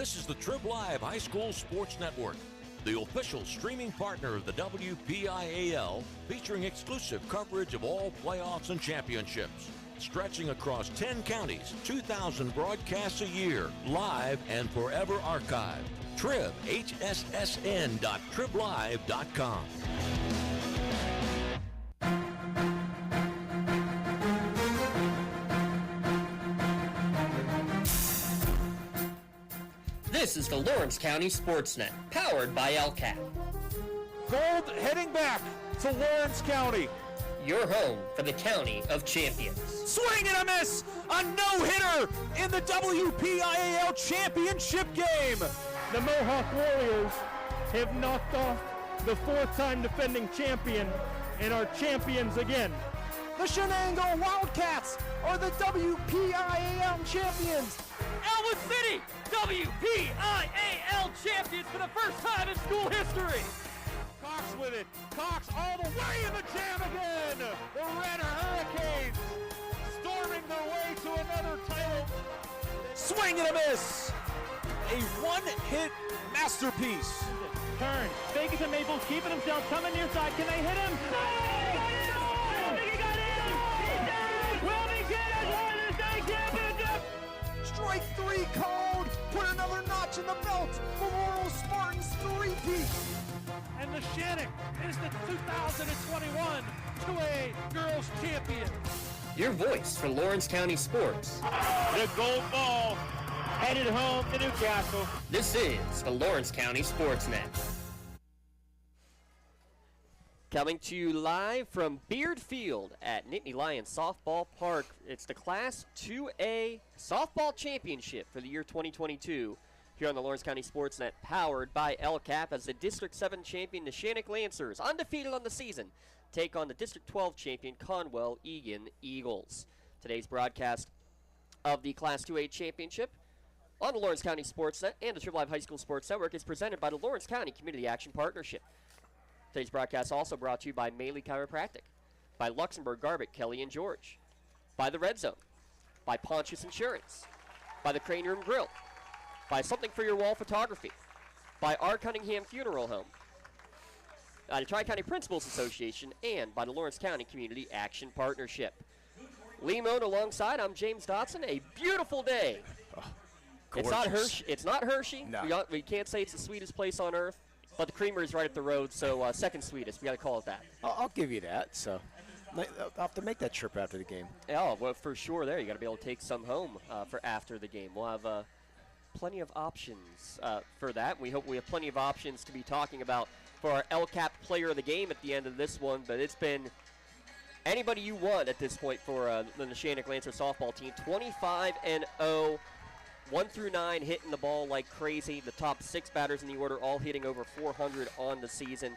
This is the Trib Live High School Sports Network, the official streaming partner of the WPIAL, featuring exclusive coverage of all playoffs and championships. Stretching across 10 counties, 2,000 broadcasts a year, live and forever archived. Trib, hssn.triblive.com. This is the Lawrence County SportsNet, powered by LCCAP. Gold heading back to Lawrence County. Your home for the County of Champions. Swing and a miss! A no-hitter in the WPIAL championship game! The Mohawk Warriors have knocked off the four-time defending champion and are champions again. The Shenango Wildcats are the WPIAL champions! Elwood City, WPIAL champions for the first time in school history! Cox with it. Cox all the way in the jam again. The Red Hurricanes storming their way to another title. Swing and a miss. A one-hit masterpiece. Turn. Vegas and Maples keeping himself coming near side. Can they hit him? No! I think he got in! He's down! Wilmington has won the state championship! Strike three called. Put another notch in the belt. Memorial Spartans three-peat. And the Shannock is the 2021 2A Girls Champion. Your voice for Lawrence County sports. The gold ball headed home to Newcastle. This is the Lawrence County SportsNet. Coming to you live from Beard Field at Nittany Lions Softball Park. It's the Class 2A Softball Championship for the year 2022. Here on the Lawrence County SportsNet, powered by LCCAP, as the District 7 champion Neshannock Lancers, undefeated on the season, take on the District 12 champion Conwell-Egan Eagles. Today's broadcast of the Class 2A Championship on the Lawrence County SportsNet and the Trib Live High School Sports Network is presented by the Lawrence County Community Action Partnership. Today's broadcast also brought to you by Maley Chiropractic, by Luxembourg Garbett, Kelly and George, by the Red Zone, by Pontius Insurance, by the Crane Room Grill, by Something for Your Wall Photography, by R. Cunningham Funeral Home, the Tri-County Principals Association, and by the Lawrence County Community Action Partnership. Lee Moan alongside, I'm James Dotson. A beautiful day. Oh, it's not Hershey. No. We can't say it's the sweetest place on earth, but the creamery is right up the road, so second sweetest. We got to call it that. I'll give you that. So I'll have to make that trip after the game. Oh, well, for sure there. You got to be able to take some home for after the game. We'll have plenty of options for that. We hope we have plenty of options to be talking about for our LCCAP player of the game at the end of this one, but it's been anybody you want at this point for the Neshannock Lancers softball team. 25-0, 1 through 9 hitting the ball like crazy. The top 6 batters in the order all hitting over 400 on the season.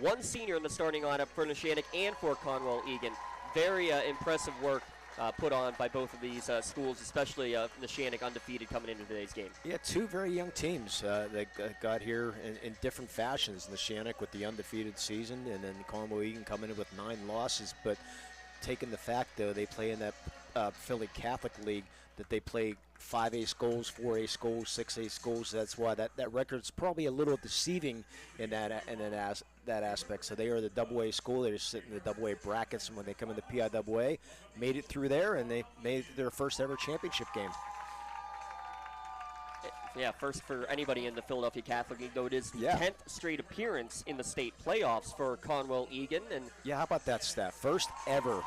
One senior in the starting lineup for Neshannock and for Conwell-Egan. Very impressive work put on by both of these schools, especially Neshannock undefeated coming into today's game. Yeah, two very young teams that got here in different fashions. Neshannock with the undefeated season, and then Conwell-Egan coming in with 9 losses. But taking the fact, though, they play in that Philly Catholic League, that they play 5A schools, 4A schools, 6A schools. That's why that record's probably a little deceiving in that aspect. So they are the AA school. They're just sitting in the AA brackets, and when they come into PIAA, made it through there, and they made their first ever championship game. Yeah, first for anybody in the Philadelphia Catholic League, though it is the 10th straight appearance in the state playoffs for Conwell-Egan. And yeah, how about that stat? First ever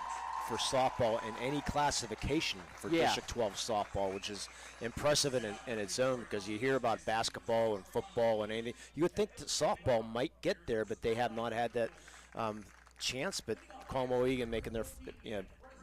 for softball in any classification for District 12 softball, which is impressive in its own, because you hear about basketball and football and anything. You would think that softball might get there, but they have not had that chance. But Conwell-Egan making their,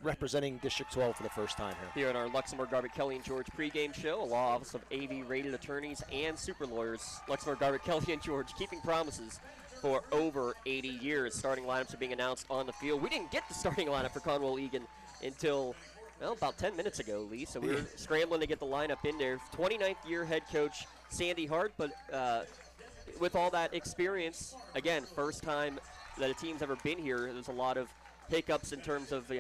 representing District 12 for the first time here. Here in our Luxembourg Garbett Kelly and George pregame show, a law office of AV rated attorneys and super lawyers. Luxembourg Garbett Kelly and George keeping promises for over 80 years. Starting lineups are being announced on the field. We didn't get the starting lineup for Conwell-Egan until, about 10 minutes ago, Lee. So we were scrambling to get the lineup in there. 29th year head coach Sandy Hart, but with all that experience, again, first time that a team's ever been here, there's a lot of hiccups in terms of,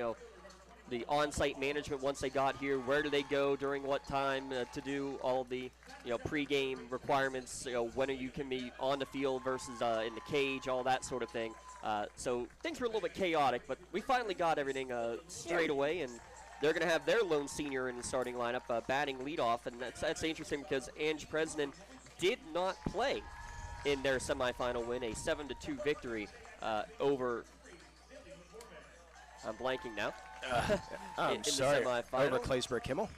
the on-site management once they got here. Where do they go during what time to do all of the pregame requirements? When you can be on the field versus in the cage, all that sort of thing. So things were a little bit chaotic, but we finally got everything straight away, and they're going to have their lone senior in the starting lineup batting leadoff, and that's interesting because Ange Presnan did not play in their semifinal win, a 7-2 victory over. I'm blanking now. I'm sorry. The semifinal. Over Claysburg Kimmel.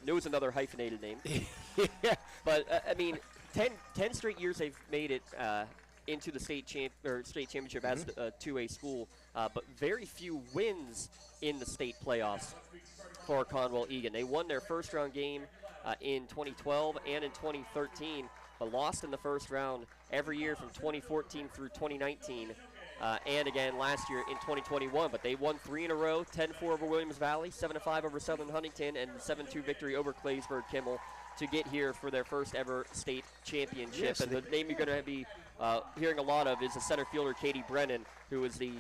It was another hyphenated name. Yeah. But 10 straight years they've made it into the state championship as a 2A school, but very few wins in the state playoffs for Conwell-Egan. They won their first round game in 2012 and in 2013, but lost in the first round every year from 2014 through 2019, and again last year in 2021. But they won 3 in a row: 10-4 over Williams Valley, 7-5 over Southern Huntington, and 7-2 victory over Claysburg Kimmel to get here for their first ever state championship. Yes, and the name you're going to be hearing a lot of is the center fielder Katie Brennan, who is the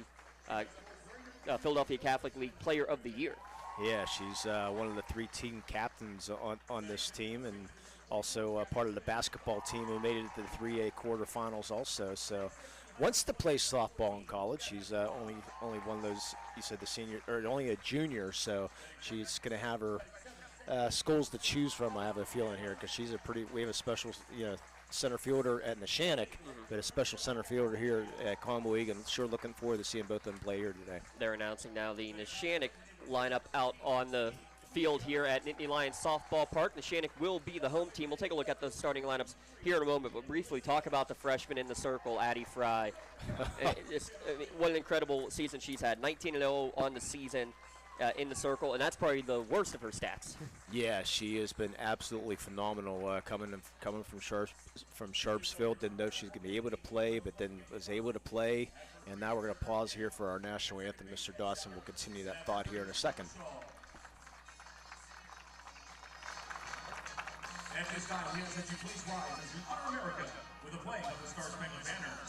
Philadelphia Catholic League Player of the Year. Yeah, she's one of the 3 team captains on this team, and also part of the basketball team who made it to the 3A quarterfinals also. So wants to play softball in college. She's only one of those, you said the senior, or only a junior, so she's going to have her schools to choose from, I have a feeling here, because we have a special, center fielder at Neshannock, but a special center fielder here at Conwell-Egan. Sure looking forward to seeing both of them play here today. They're announcing now the Neshannock lineup out on the field here at Nittany Lions Softball Park. Neshannock will be the home team. We'll take a look at the starting lineups here in a moment, but briefly talk about the freshman in the circle, Addie Fry. What an incredible season she's had. 19-0 on the season in the circle, and that's probably the worst of her stats. Yeah, she has been absolutely phenomenal coming from Sharpsville. Didn't know she was going to be able to play, but then was able to play. And now we're going to pause here for our national anthem. Mr. Dawson will continue that thought here in a second. At this time, we ask that you please rise as we honor America with a playing of the Star-Spangled Banner.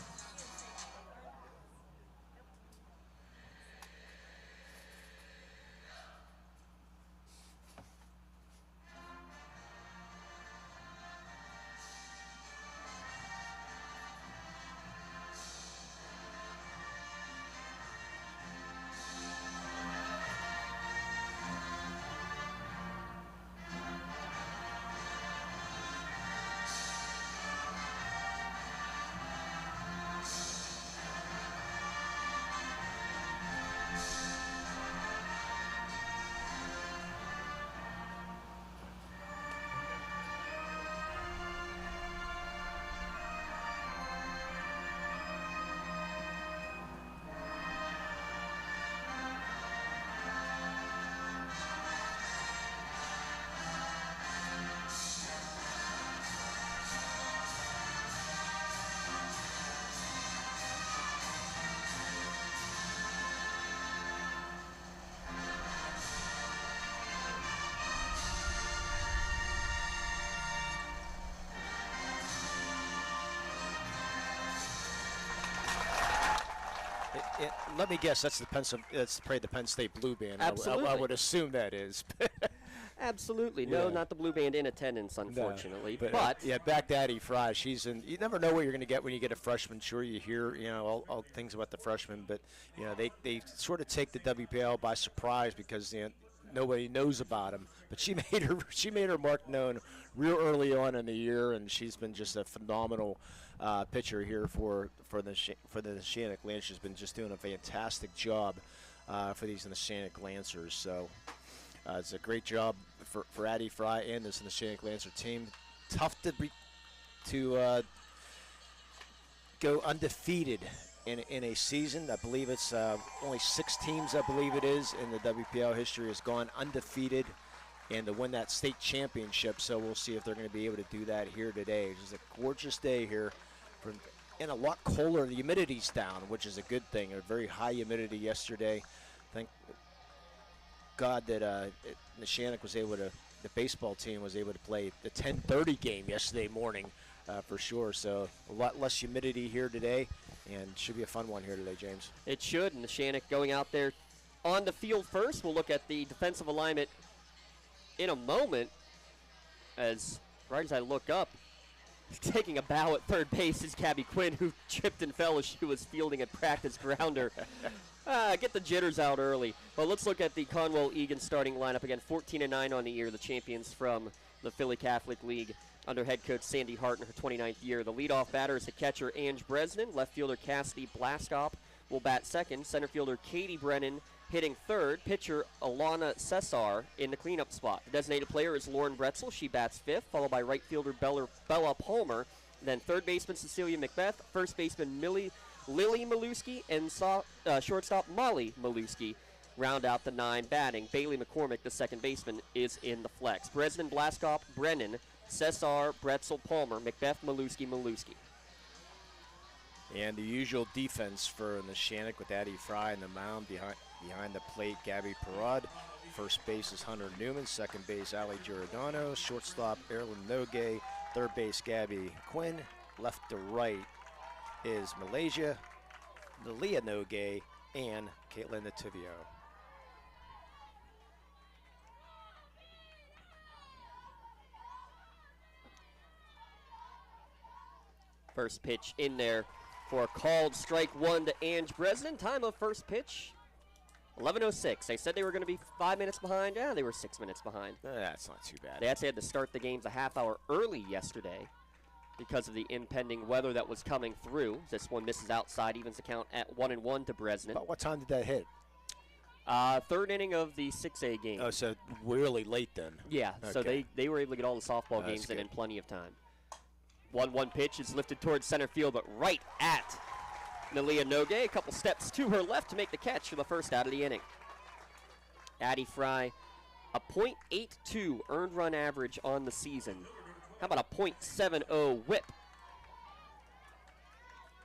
Let me guess, that's probably the Penn State Blue Band. Absolutely. I would assume that is. Absolutely. No, not the Blue Band in attendance, unfortunately. No, but yeah, back to Addie Fry. You never know what you're going to get when you get a freshman. Sure, you hear all things about the freshman, but they sort of take the WPL by surprise because nobody knows about him. But she made her mark known real early on in the year, and she's been just a phenomenal pitcher here for the Neshannock Lancers. She's been just doing a fantastic job for these Neshannock Lancers. So it's a great job for Addie Fry and this Neshannock Lancer team. Tough to go undefeated in a season. I believe it's only 6 teams, I believe it is, in the WPL history has gone undefeated and to win that state championship. So we'll see if they're going to be able to do that here today. It's just a gorgeous day here, and a lot colder. The humidity's down, which is a good thing. A very high humidity yesterday. Thank God that Neshannock was able to, the baseball team was able to play the 10:30 game yesterday morning for sure. So a lot less humidity here today, and should be a fun one here today, James. It should, and Neshannock going out there on the field first. We'll look at the defensive alignment in a moment. Right as I look up, taking a bow at third base is Gabby Quinn, who tripped and fell as she was fielding a practice grounder. Get the jitters out early. Well, let's look at the Conwell-Egan starting lineup again. 14-9 on the year, the champions from the Philly Catholic League under head coach Sandy Hart in her 29th year. The leadoff batter is the catcher Ange Bresnan. Left fielder Cassidy Blaskop will bat second. Center fielder Katie Brennan hitting third. Pitcher Alana Cesar in the cleanup spot. The designated player is Lauren Bretzel. She bats fifth, followed by right fielder Bella Palmer. Then third baseman Cecilia Macbeth, first baseman Lily Maluski, and shortstop Molly Maluski round out the 9 batting. Bailey McCormick, the second baseman, is in the flex. Bresnan, Blaskop, Brennan, Cesar, Bretzel, Palmer, Macbeth, Maluski. And the usual defense for Neshannock with Addie Fry in the mound behind the plate, Gabby Parad. First base is Hunter Newman. Second base, Ali Giordano. Shortstop, Erlyn Nogue. Third base, Gabby Quinn. Left to right is Malaysia, Nalia Nogue, and Caitlin Nativio. First pitch in there for a called strike one to Ange Bresnan. Time of first pitch, 11:06. They said they were going to be 5 minutes behind. Yeah, they were 6 minutes behind. That's not too bad. They actually had to start the games a half hour early yesterday because of the impending weather that was coming through. This one misses outside, evens the count at 1-1 to Bresnan. About what time did that hit? Third inning of the 6A game. Oh, so really late then. Yeah, okay. So they were able to get all the softball games in plenty of time. 1-1 pitch is lifted towards center field, but right at Nalia Nogue. A couple steps to her left to make the catch for the first out of the inning. Addie Fry, a .82 earned run average on the season. How about a .70 whip?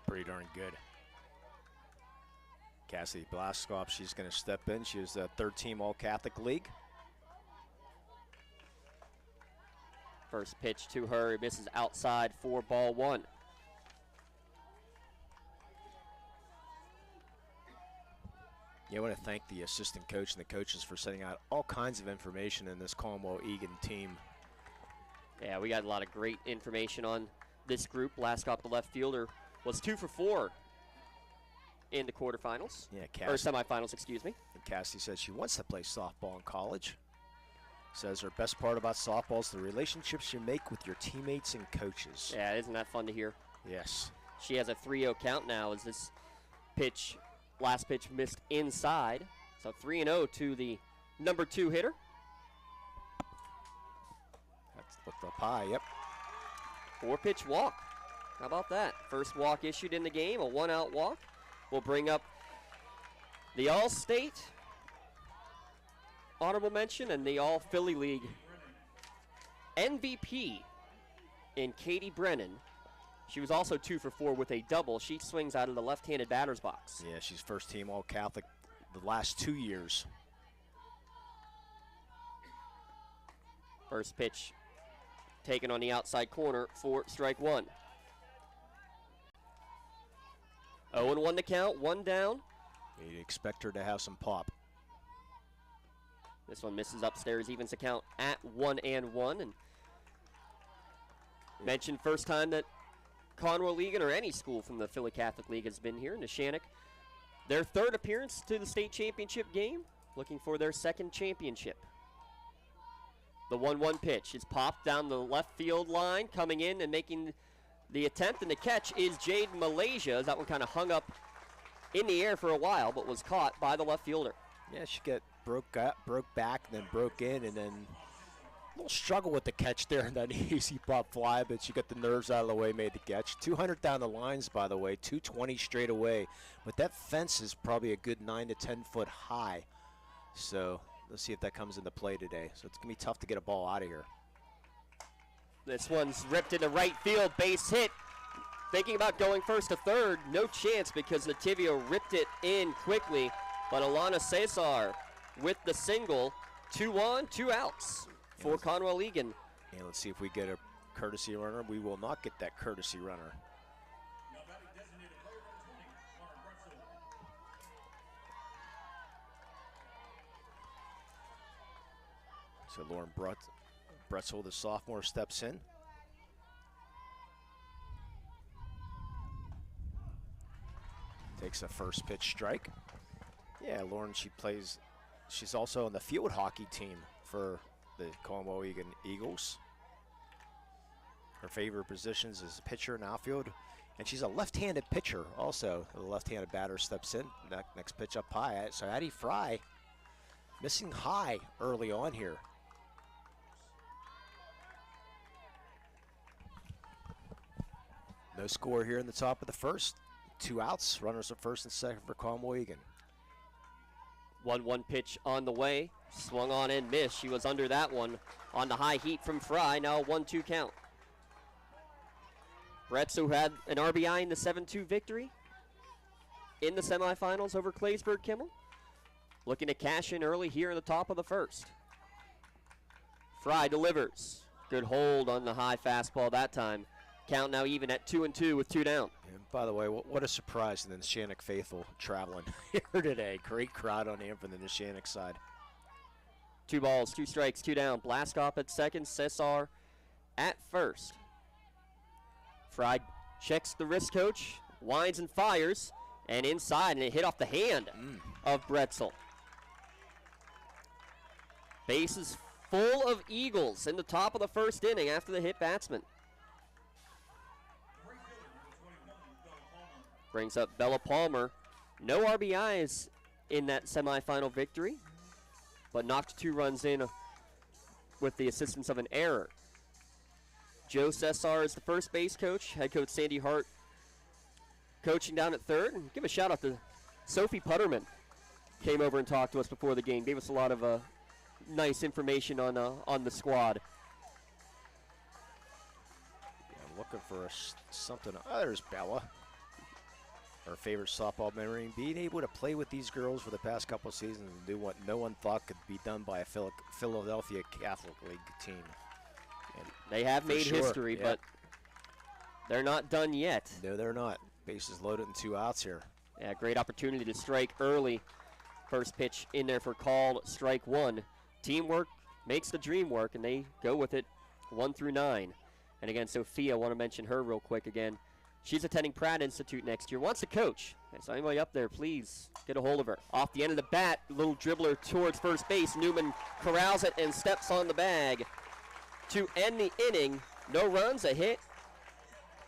Pretty darn good. Cassidy Blaskop, she's going to step in. She was the third team All-Catholic League. First pitch to her, misses outside for ball one. Yeah, I want to thank the assistant coach and the coaches for sending out all kinds of information in this Conwell-Egan team. Yeah, we got a lot of great information on this group. Blaskop, the left fielder, was 2 for 4 in the quarterfinals. Yeah, or semifinals, excuse me. And Cassidy says she wants to play softball in college. Says her best part about softball is the relationships you make with your teammates and coaches. Yeah, isn't that fun to hear? Yes. She has a 3-0 count now as this pitch, last pitch missed inside. So 3-0 to the number 2 hitter. That's the pie, yep. 4-pitch walk. How about that? First walk issued in the game, a 1-out walk. We'll bring up the All-State honorable mention and the All-Philly League MVP in Katie Brennan. She was also 2 for 4 with a double. She swings out of the left-handed batter's box. Yeah, she's first team All-Catholic the last 2 years. First pitch taken on the outside corner for strike one. 0-1 to count, 1 down. You'd expect her to have some pop. This one misses upstairs, evens the count at 1-1. And mentioned first time that Conwell-Egan or any school from the Philly Catholic League has been here. Neshannock, their third appearance to the state championship game, looking for their second championship. The 1-1 pitch is popped down the left field line, coming in and making the attempt, and the catch is Jade Malaysia. That one kind of hung up in the air for a while, but was caught by the left fielder. Yeah, she broke back, and then broke in, and then a little struggle with the catch there in that easy pop fly, but she got the nerves out of the way, made the catch. 200 down the lines, by the way, 220 straight away. But that fence is probably a good 9 to 10 foot high. So let's see if that comes into play today. So it's going to be tough to get a ball out of here. This one's ripped into right field, base hit. Thinking about going first to third, no chance because Nativio ripped it in quickly. But Alana Cesar with the single, 2 on, 2 outs for Conwell-Egan. And let's see if we get a courtesy runner. We will not get that courtesy runner. So Lauren Bretzel, the sophomore, steps in. Takes a first pitch strike. Yeah, Lauren, she's also on the field hockey team for the Conwell-Egan Eagles. Her favorite positions is pitcher and outfield, and she's a left-handed pitcher also. The left-handed batter steps in. Next pitch up high. So Addie Fry missing high early on here. No score here in the top of the first. 2 outs, runners at first and second for Conwell-Egan. 1-1 pitch on the way. Swung on and missed. She was under that one on the high heat from Fry. Now a 1-2 count. Bretzel had an RBI in the 7-2 victory in the semifinals over Claysburg Kimmel. Looking to cash in early here in the top of the first. Fry delivers. Good hold on the high fastball that time. Count now even at 2-2 with 2 down. And by the way, what a surprise in the Shannock faithful traveling here today. Great crowd on hand from the Neshannock side. 2 balls, 2 strikes, 2 down. Blaskoff at second, Cesar at first. Fry checks the wrist coach, winds and fires, and inside, and it hit off the hand of Bretzel. Bases full of Eagles in the top of the first inning after the hit batsman. Brings up Bella Palmer. No RBIs in that semifinal victory, but knocked 2 runs in with the assistance of an error. Joe Cesar is the first base coach. Head coach Sandy Hart coaching down at third. And give a shout out to Sophie Putterman. Came over and talked to us before the game. Gave us a lot of nice information on the squad. I'm looking for something. Oh, there's Bella. Her favorite softball memory, being able to play with these girls for the past couple of seasons and do what no one thought could be done by a Philadelphia Catholic League team. And they have made history, yeah. But they're not done yet. No, they're not. Bases loaded and 2 outs here. Yeah, great opportunity to strike early. First pitch in there for called strike 1. Teamwork makes the dream work, and they go with it 1 through 9. And again, Sophia, I want to mention her real quick again. She's attending Pratt Institute next year. Wants to coach. And so anybody up there, please get a hold of her. Off the end of the bat, little dribbler towards first base. Newman corrals it and steps on the bag to end the inning. No runs, a hit.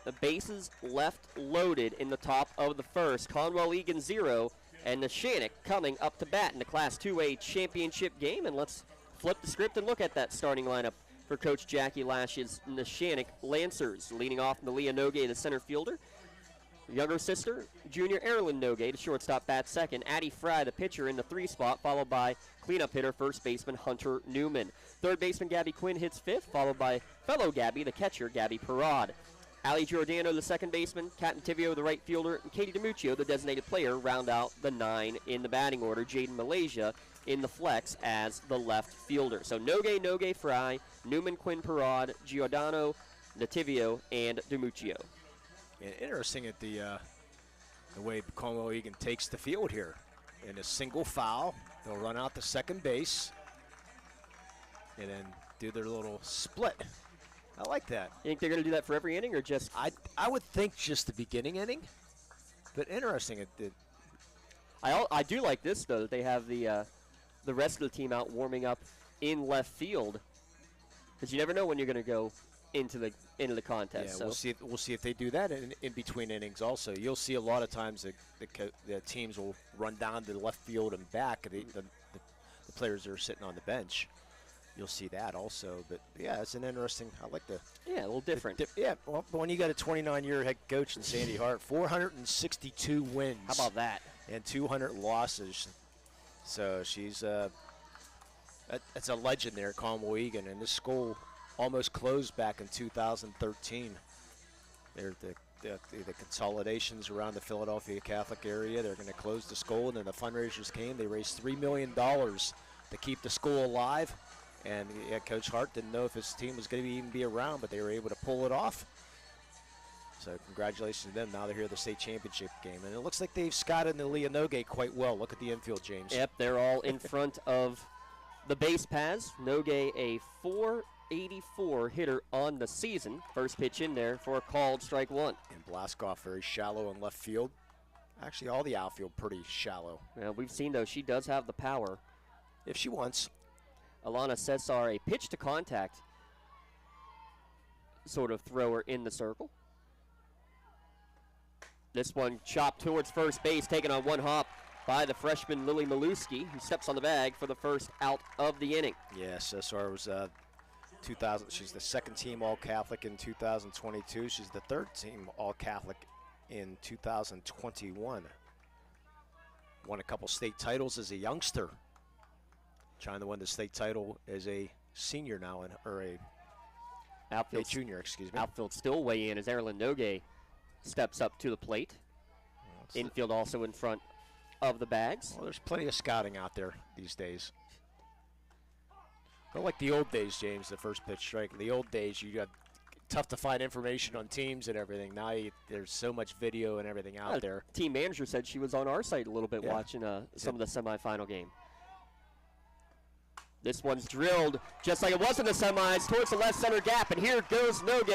The bases left loaded in the top of the first. Conwell-Egan 0, and Neshannock coming up to bat in the Class 2A championship game. And let's flip the script and look at that starting lineup for Coach Jackie Lash's Neshannock Lancers. Leading off Nalia Nogue, the center fielder. Younger sister, junior Erilyn Nogue, the shortstop, bats second. Addie Fry, the pitcher, in the 3 spot, followed by cleanup hitter, first baseman Hunter Newman. Third baseman Gabby Quinn hits 5th, followed by fellow Gabby, the catcher, Gabby Parad. Ali Giordano, the second baseman, Kat Nativio, the right fielder, and Katie DiMuccio, the designated player, round out the 9 in the batting order. Jaden Malaysia in the flex as the left fielder. So Nogue, Fry, Newman, Quinn, Parad, Giordano, Nativio, and DiMuccio. And interesting at the way Conwell-Egan takes the field here. In a single foul, they'll run out to second base and then do their little split. I like that. You think they're going to do that for every inning or just? I would think just the beginning inning, but interesting. I do like this, though, that they have the rest of the team out warming up in left field, because you never know when you're going to go into the contest. Yeah, so. we'll see if they do that in between innings. Also, you'll see a lot of times the teams will run down to the left field and back. The players that are sitting on the bench. You'll see that also, but yeah, it's an interesting. I like the. Yeah, a little different. Yeah, well, when you got a 29-year head coach in Sandy Hart, 462 wins. How about that? And 200 losses. So she's that's a legend there at Conwell-Egan, and this school almost closed back in 2013. There's the consolidations around the Philadelphia Catholic area. They're going to close the school, and then the fundraisers came. They raised $3 million to keep the school alive. And yeah, Coach Hart didn't know if his team was going to even be around, but they were able to pull it off. So congratulations to them. Now they're here at the state championship game. And it looks like they've scouted Nalia Nogue quite well. Look at the infield, James. Yep, they're all in front of the base paths. Nogue a 484 hitter on the season. First pitch in there for a called strike one. And Blaskoff very shallow in left field. Actually, all the outfield pretty shallow. Yeah, we've seen, though, she does have the power. If she wants. Alana Cesar, a pitch to contact sort of thrower in the circle. This one chopped towards first base, taken on one hop by the freshman Lily Maluski, who steps on the bag for the first out of the inning. Yeah, Cesar was 2000. She's the second team All-Catholic in 2022. She's the third team All-Catholic in 2021. Won a couple state titles as a youngster. Trying to win the state title as a senior now, or a junior, excuse me. Outfield still weigh in as Erilyn Nogue steps up to the plate. Infield also in front of the bags. Well, there's plenty of scouting out there these days. Not like the old days, James, the first pitch strike. In the old days, you got tough to find information on teams and everything. Now there's so much video and everything out there. Team manager said she was on our site a little bit watching some of the semifinal game. This one's drilled just like it was in the semis towards the left center gap, and here goes Nogue.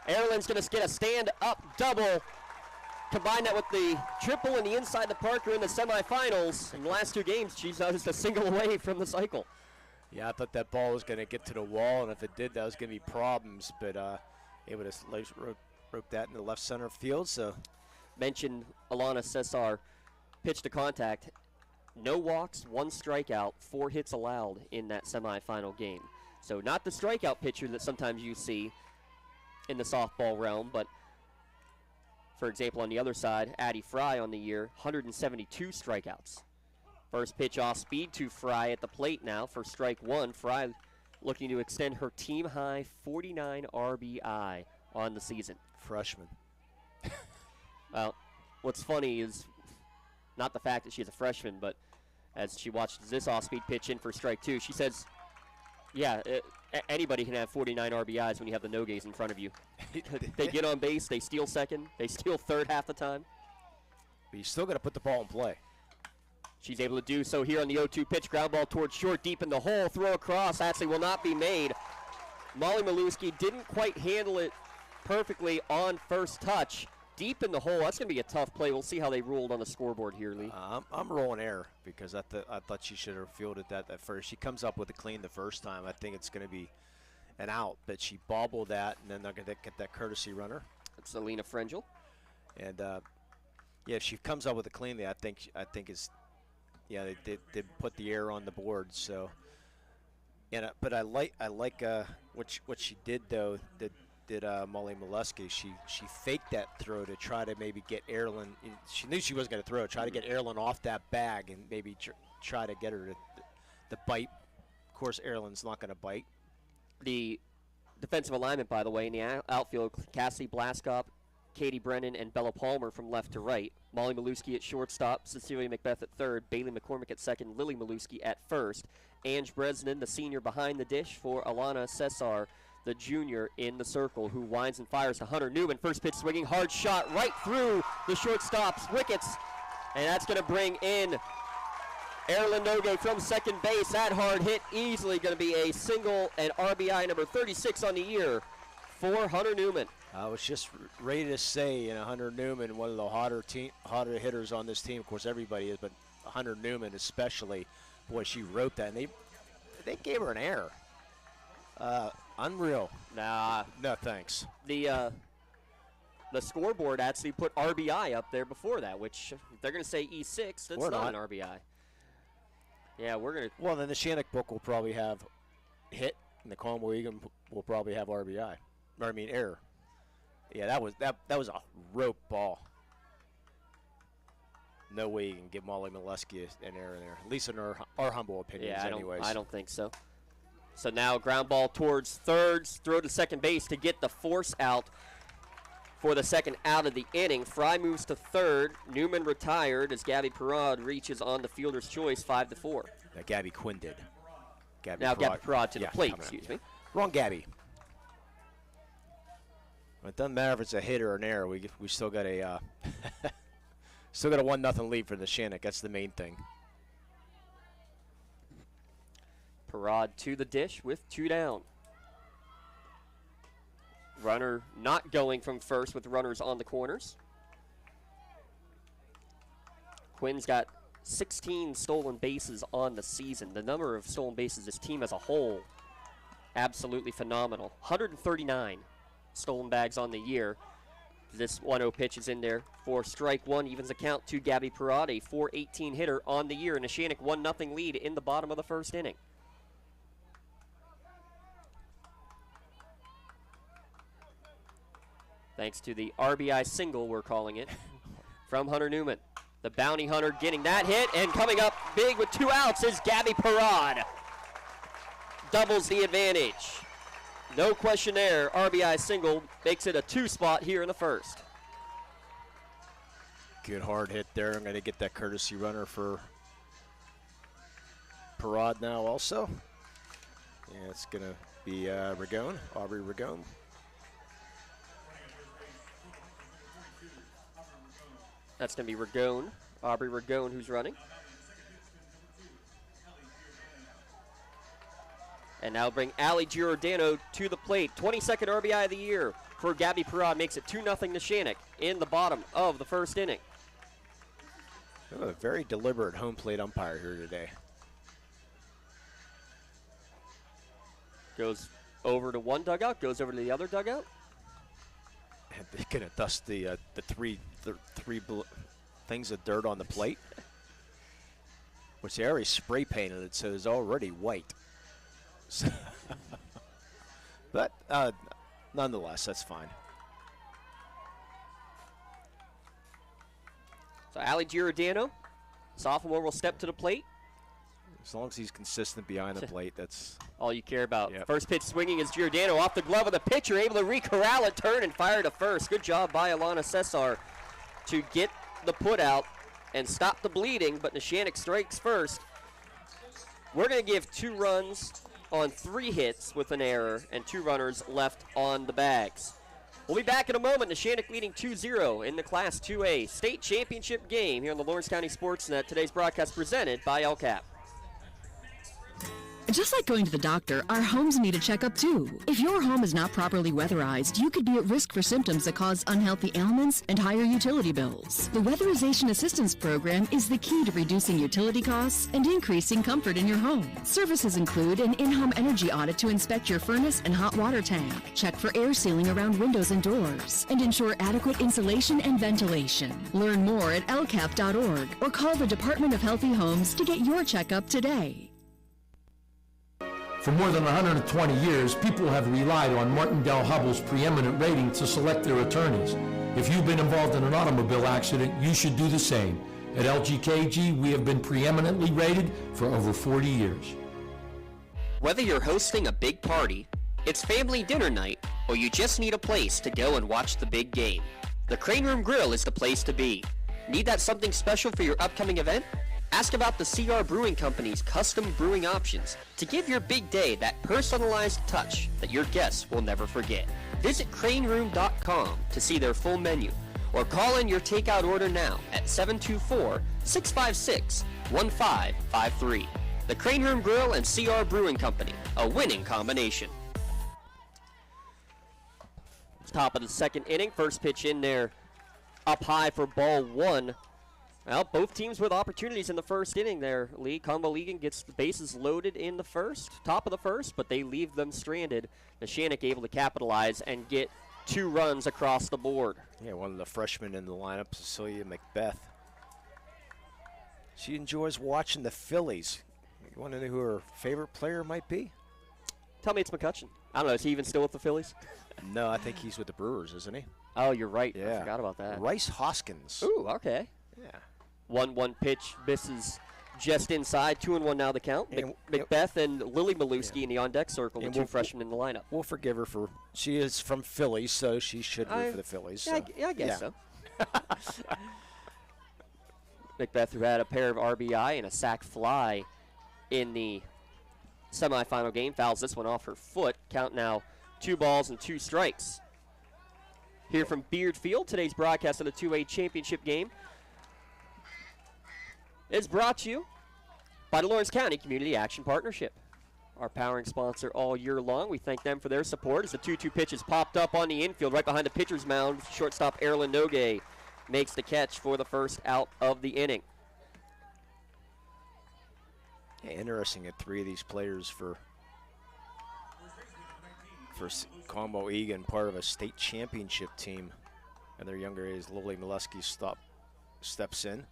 Erilyn's going to get a stand-up double. Combine that with the triple in the inside the Parker in the semifinals. In the last two games, she's just a single away from the cycle. Yeah, I thought that ball was going to get to the wall, and if it did, that was going to be problems. But able to rope that in the left center field. So, mentioned Alana Cesar, pitch to contact. No walks, one strikeout, 4 hits allowed in that semifinal game. So not the strikeout pitcher that sometimes you see in the softball realm, but for example, on the other side, Addie Fry on the year, 172 strikeouts. First pitch off speed to Fry at the plate now for strike one. Fry looking to extend her team-high 49 RBI on the season. Freshman. Well, what's funny is not the fact that she's a freshman, but as she watches this off-speed pitch in for strike two, she says, yeah, anybody can have 49 RBIs when you have the Nogues in front of you. They get on base, they steal second, they steal third half the time. But you still got to put the ball in play. She's able to do so here on the 0-2 pitch. Ground ball towards short, deep in the hole. Throw across actually will not be made. Molly Maluski didn't quite handle it perfectly on first touch. Deep in the hole. That's going to be a tough play. We'll see how they ruled on the scoreboard here, Lee. I'm rolling error because I thought she should have fielded that at first. She comes up with a clean the first time. I think it's going to be an out, but she bobbled that, and then they're going to get that courtesy runner. That's Alina Frengel. And, yeah, if she comes up with a clean, I think it's, yeah, they put the error on the board. So, and but I like what she did though. Did Molly Molesky. She faked that throw to try to maybe get Erilyn. She knew she was going to throw. Try to get Erilyn off that bag and maybe try to get her to bite. Of course, Erilyn's not going to bite. The defensive alignment, by the way, in the outfield, Cassidy Blaskoff, Katie Brennan, and Bella Palmer from left to right. Molly Maluski at shortstop, Cecilia Macbeth at third, Bailey McCormick at second, Lily Maluski at first. Ange Bresnan, the senior behind the dish for Alana Cesar, the junior in the circle, who winds and fires to Hunter Newman. First pitch swinging, hard shot right through the shortstop's wickets. And that's going to bring in Erilyn Nogue from second base. That hard hit easily going to be a single and RBI number 36 on the year for Hunter Newman. I was just ready to say, Hunter Newman, one of the hotter hitters on this team. Of course, everybody is, but Hunter Newman especially. Boy, she wrote that, and they gave her an error. Unreal. Nah. No, thanks. The scoreboard actually put RBI up there before that, which if they're going to say E6, that's not an RBI. Yeah, we're going to. Well, then the Shannock book will probably have hit, and the Conwell-Egan will probably have RBI. Or, I mean, error. Yeah, that was a rope ball. No way you can give Molly Molesky an error there, at least in our humble opinions, anyways. I don't think so. So now ground ball towards third, throw to second base to get the force out for the second out of the inning. Fry moves to third. Newman retired as Gabby Perrod reaches on the fielder's choice, 5-4. Gabby Quinn did. Gabby Perrod to the plate, excuse me. Wrong Gabby. It doesn't matter if it's a hit or an error. We still got a still got a 1-0 lead for the Shannock. That's the main thing. Parad to the dish with 2 down. Runner not going from first with runners on the corners. Quinn's got 16 stolen bases on the season. The number of stolen bases this team as a whole, absolutely phenomenal. 139 stolen bags on the year. This 1-0 pitch is in there for strike one, evens the count to Gabby Parad, a .418 hitter on the year, and a Shannock 1-0 lead in the bottom of the first inning. Thanks to the RBI single, we're calling it, from Hunter Newman. The bounty hunter getting that hit, and coming up big with 2 outs is Gabby Parad. Doubles the advantage. No question there, RBI single makes it a 2 spot here in the first. Good hard hit there. I'm going to get that courtesy runner for Parad now also. Yeah, it's going to be Ragone, Aubrey Ragone. That's going to be Ragone, Aubrey Ragone, who's running. And now bring Allie Giordano to the plate. 22nd RBI of the year for Gabby Parad. Makes it 2-0 to Shannock in the bottom of the first inning. Oh, a very deliberate home plate umpire here today. Goes over to one dugout, goes over to the other dugout. And they're going to dust the three things of dirt on the plate, which they already spray painted it, so it's already white. But nonetheless, that's fine. So Allie Giordano, sophomore, will step to the plate. As long as he's consistent behind the plate, that's all you care about. Yep. First pitch swinging is Giordano off the glove of the pitcher, able to re-corral it, turn and fire to first. Good job by Alana Cesar to get the put out and stop the bleeding, but Neshannock strikes first. We're going to give 2 runs on 3 hits with an error and 2 runners left on the bags. We'll be back in a moment. Neshannock leading 2-0 in the Class 2A state championship game here on the Lawrence County SportsNet. Today's broadcast presented by LCCAP. Just like going to the doctor, our homes need a checkup too. If your home is not properly weatherized, you could be at risk for symptoms that cause unhealthy ailments and higher utility bills. The Weatherization Assistance Program is the key to reducing utility costs and increasing comfort in your home. Services include an in-home energy audit to inspect your furnace and hot water tank, check for air sealing around windows and doors, and ensure adequate insulation and ventilation. Learn more at lcap.org or call the Department of Healthy Homes to get your checkup today. For more than 120 years, people have relied on Martindale Hubbell's preeminent rating to select their attorneys. If you've been involved in an automobile accident, you should do the same. At LGKG, we have been preeminently rated for over 40 years. Whether you're hosting a big party, it's family dinner night, or you just need a place to go and watch the big game, the Crane Room Grill is the place to be. Need that something special for your upcoming event? Ask about the CR Brewing Company's custom brewing options to give your big day that personalized touch that your guests will never forget. Visit craneroom.com to see their full menu, or call in your takeout order now at 724-656-1553. The Crane Room Grill and CR Brewing Company, a winning combination. Top of the second inning, first pitch in there, up high for ball 1. Well, both teams with opportunities in the first inning there, Lee. Conwell-Egan gets the bases loaded in the first, top of the first, but they leave them stranded. Neshannock able to capitalize and get 2 runs across the board. Yeah, one of the freshmen in the lineup, Cecilia Macbeth. She enjoys watching the Phillies. You want to know who her favorite player might be? Tell me it's McCutcheon. I don't know, is he even still with the Phillies? No, I think he's with the Brewers, isn't he? Oh, you're right. Yeah. I forgot about that. Rice Hoskins. Ooh, okay. Yeah. 1-1 pitch misses just inside. 2-1 now the count. Macbeth and Lily Maluski in the on-deck circle, the 2 freshmen in the lineup. We'll forgive her for, she is from Philly, so she should root for the Phillies. Yeah, so. I guess so. Macbeth, who had a pair of RBI and a sac fly in the semifinal game, fouls this one off her foot. Count now 2 balls and 2 strikes. Here from Beard Field, today's broadcast of the 2A championship game is brought to you by the Lawrence County Community Action Partnership. our powering sponsor all year long. We thank them for their support as the 2-2 pitch is popped up on the infield right behind the pitcher's mound. Shortstop Erlen Nogue makes the catch for the first out of the inning. Yeah, interesting that 3 of these players for Conwell-Egan, part of a state championship team. And their younger age, Lily Molesky steps in.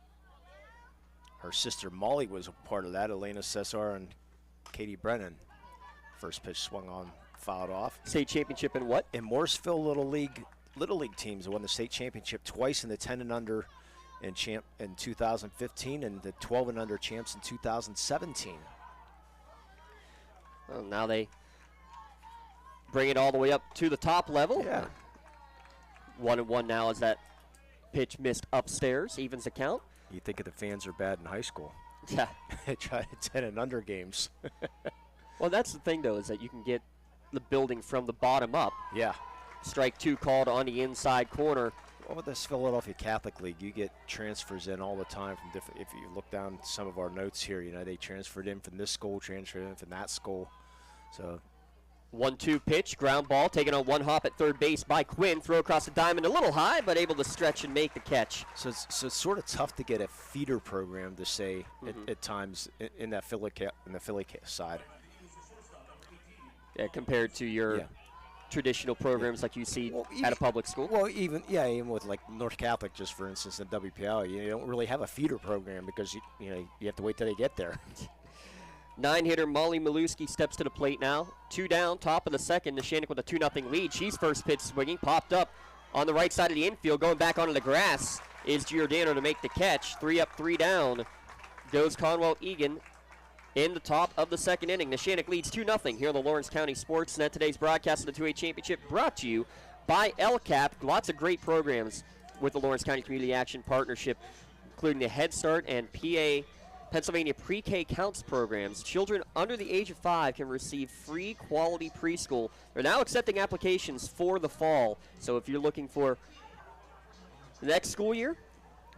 Her sister Molly was a part of that. Elena Cesar and Katie Brennan. First pitch swung on, fouled off. State championship in what? In Morrisville Little League teams. They won the state championship twice in the 10 and under in 2015 and the 12 and under champs in 2017. Well, now they bring it all the way up to the top level. Yeah. 1-1 now as that pitch missed upstairs, evens the count. You think of the fans are bad in high school. Yeah. They try to 10 and under games. Well, that's the thing, though, is that you can get the building from the bottom up. Yeah. Strike 2 called on the inside corner. Well, with this Philadelphia Catholic League, you get transfers in all the time from different. If you look down some of our notes here, you know, they transferred in from this school, transferred in from that school. So 1-2 pitch, ground ball, taken on one hop at third base by Quinn. Throw across the diamond, a little high, but able to stretch and make the catch. So it's sort of tough to get a feeder program to say at times in that Philly side. Yeah, compared to your traditional programs like you see at a public school. Well, even with like North Catholic, just for instance, in WPIAA, you don't really have a feeder program because you have to wait till they get there. 9-hitter Molly Maluski steps to the plate now. 2 down, top of the second. Neshannock with a 2-0 lead. She's first pitch swinging, popped up on the right side of the infield. Going back onto the grass is Giordano to make the catch. 3 up, 3 down goes Conwell-Egan in the top of the second inning. Neshannock leads 2-0 here on the Lawrence County SportsNet. Today's broadcast of the 2A Championship brought to you by LCCAP. Lots of great programs with the Lawrence County Community Action Partnership, including the Head Start and PA Pennsylvania Pre-K Counts programs. Children under the age of 5 can receive free quality preschool. They're now accepting applications for the fall. So if you're looking for the next school year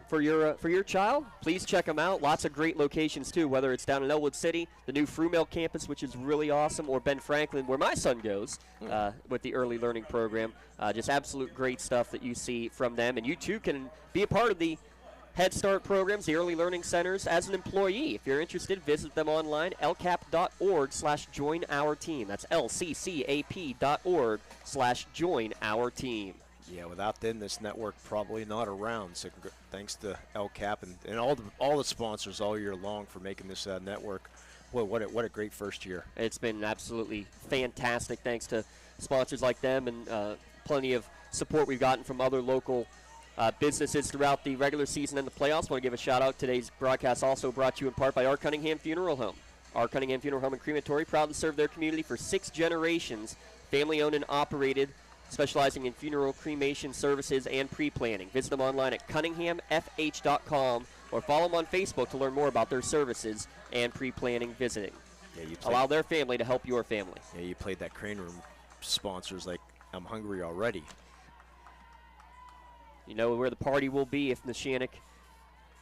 for your child, please check them out. Lots of great locations too, whether it's down in Elwood City, the new Frumill campus, which is really awesome, or Ben Franklin, where my son goes with the early learning program. Just absolute great stuff that you see from them. And you too can be a part of the Head Start programs, the early learning centers, as an employee. If you're interested, visit them online, lcap.org/join-our-team. That's lccap.org/join-our-team. Yeah, without them, this network probably not around. So thanks to LCAP and all the sponsors all year long for making this network. Boy, what a great first year. It's been absolutely fantastic thanks to sponsors like them and plenty of support we've gotten from other local businesses throughout the regular season and the playoffs. I want to give a shout out. Today's broadcast also brought to you in part by Our Cunningham Funeral Home. Our Cunningham Funeral Home and Crematory, proud to serve their community for 6 generations. Family owned and operated, specializing in funeral cremation services and pre-planning. Visit them online at cunninghamfh.com or follow them on Facebook to learn more about their services and pre-planning visiting. Yeah, allow their family to help your family. Yeah, you played that crane room sponsors like I'm hungry already. You know where the party will be if Neshannock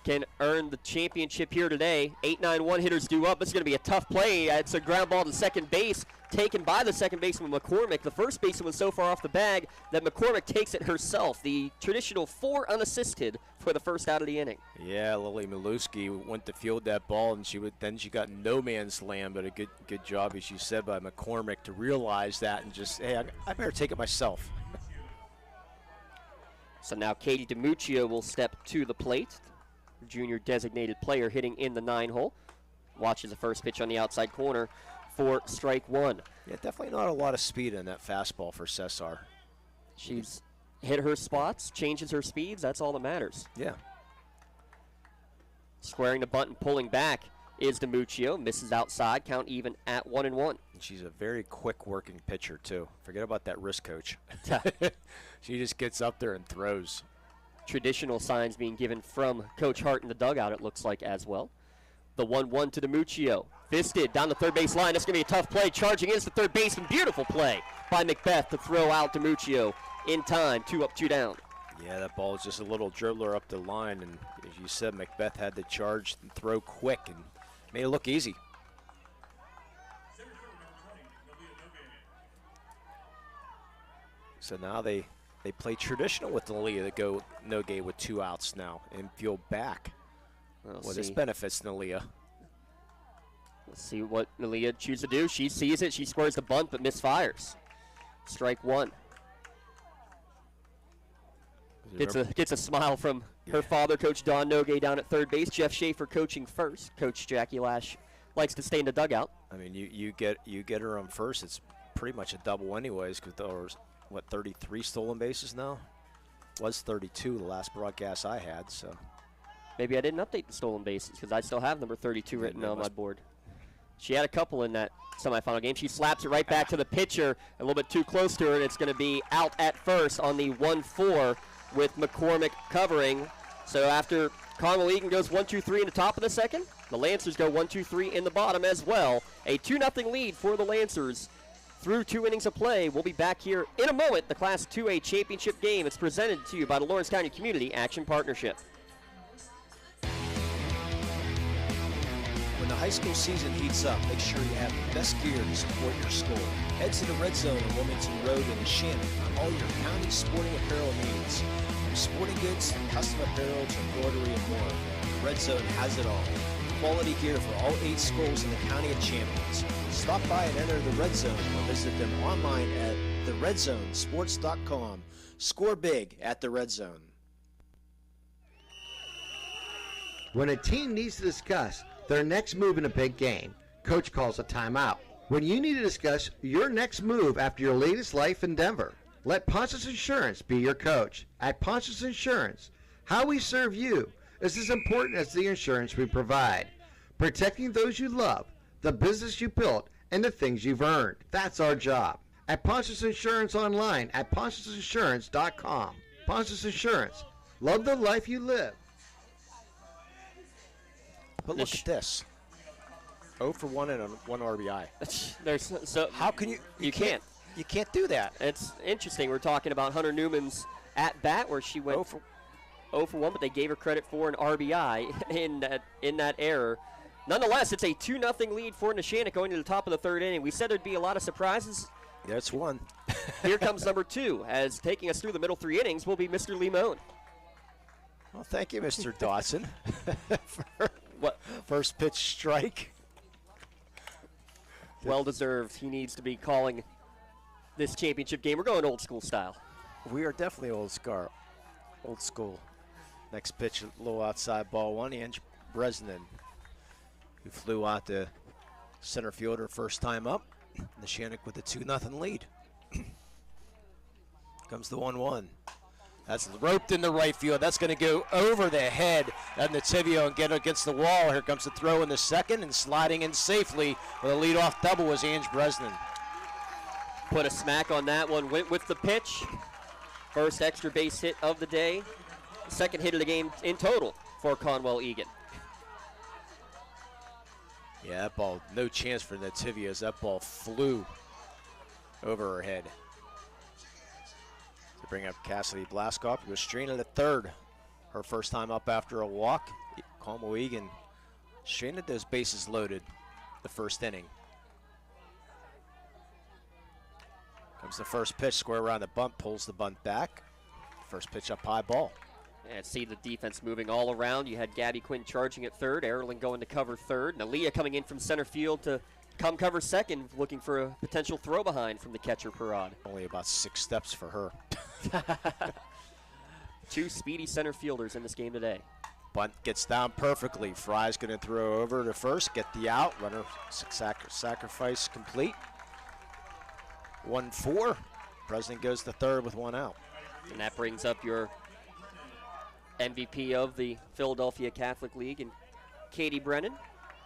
can earn the championship here today. 8-9 hitters due up. This is going to be a tough play. It's a ground ball to second base, taken by the second baseman McCormick. The first baseman was so far off the bag that McCormick takes it herself. The traditional 4 unassisted for the first out of the inning. Yeah, Lily Maluski went to field that ball, and she got no man's land, but a good job, as you said, by McCormick to realize that and just, hey, I better take it myself. So now Katie DiMuccio will step to the plate. Junior designated player hitting in the 9-hole. Watches the first pitch on the outside corner for strike 1. Yeah, definitely not a lot of speed in that fastball for Cesar. She's hit her spots, changes her speeds. That's all that matters. Yeah. Squaring the bunt and pulling back is DiMuccio. Misses outside. Count even at 1-1. And she's a very quick working pitcher, too. Forget about that wrist coach. She just gets up there and throws. Traditional signs being given from Coach Hart in the dugout, it looks like, as well. The 1-1 to DiMuccio. Fisted down the third base line. That's going to be a tough play. Charging in is the third baseman. Beautiful play by Macbeth to throw out DiMuccio in time. 2 up, 2 down. Yeah, that ball is just a little dribbler up the line. And as you said, Macbeth had to charge and throw quick and made it look easy. So now they play traditional with Nalia. They go no-gate with 2 outs now and field back. Well, this benefits Nalia. Let's see what Nalia chooses to do. She sees it. She squares the bunt, but misfires. Strike 1. Gets a smile from her father, Coach Don Nogue, down at third base. Jeff Schaefer coaching first. Coach Jackie Lash likes to stay in the dugout. I mean, you get her on first. It's pretty much a double anyways, because there's, 33 stolen bases now? Was 32 the last broadcast I had, so. Maybe I didn't update the stolen bases, because I still have number 32 written on my board. She had a couple in that semifinal game. She slaps it right back to the pitcher, a little bit too close to her, and it's going to be out at first on the 1-4 with McCormick covering. So after Conwell-Egan goes 1-2-3 in the top of the second, the Lancers go 1-2-3 in the bottom as well. A 2-0 lead for the Lancers through 2 innings of play. We'll be back here in a moment. The Class 2A championship game is presented to you by the Lawrence County Community Action Partnership. When the high school season heats up, make sure you have the best gear to support your school. Head to the Red Zone on Wilmington Road in Shannock for all your county sporting apparel needs. From sporting goods to custom apparel to embroidery and more, the Red Zone has it all. Quality gear for all 8 schools in the County of Champions. Stop by and enter the Red Zone or visit them online at theredzzonesports.com. Score big at the Red Zone. When a team needs to discuss their next move in a big game, Coach calls a timeout. When you need to discuss your next move after your latest life endeavor, let Ponce's Insurance be your coach. At Ponce's Insurance, how we serve you is as important as the insurance we provide. Protecting those you love, the business you built, and the things you've earned. That's our job. At Ponce's Insurance online at poncesinsurance.com. Ponce's Insurance. Love the life you live. But look at this. 0 for 1 and 1 RBI. How can you? You can't. You can't do that. It's interesting. We're talking about Hunter Newman's at bat where she went 0 for 1, but they gave her credit for an RBI in that error. Nonetheless, it's a 2-0 lead for Neshannock going to the top of the 3rd inning. We said there'd be a lot of surprises. That's one. Here comes number 2, as taking us through the middle 3 innings will be Mr. Limon. Well, thank you, Mr. Dawson, for first pitch strike. Well deserved. He needs to be calling this championship game. We're going old school style. We are definitely old school. Next pitch, a little outside ball 1. Ange Bresnan, who flew out to center fielder first time up. Neshannock with a 2-0 lead. Comes the 1-1. That's roped in the right field. That's going to go over the head of Nativio and get against the wall. Here comes the throw in the second, and sliding in safely with a leadoff double was Ange Bresnan. Put a smack on that one, went with the pitch. First extra base hit of the day. Second hit of the game in total for Conwell-Egan. Yeah, that ball, no chance for Nativio as that ball flew over her head. To bring up Cassidy Blaskoff, who was straining at third. Her first time up after a walk. Conwell-Egan straining those bases loaded the first inning. Comes the first pitch, square around the bunt, pulls the bunt back. First pitch up high, ball. And see the defense moving all around. You had Gabby Quinn charging at third, Erlen going to cover third, Nalia coming in from center field to come cover second, looking for a potential throw behind from the catcher Parad. Only about 6 steps for her. 2 speedy center fielders in this game today. Bunt gets down perfectly. Fry's going to throw over to first, get the out. Runner sacrifice complete. 1-4. President goes to third with 1 out. And that brings up your MVP of the Philadelphia Catholic League, and Katie Brennan.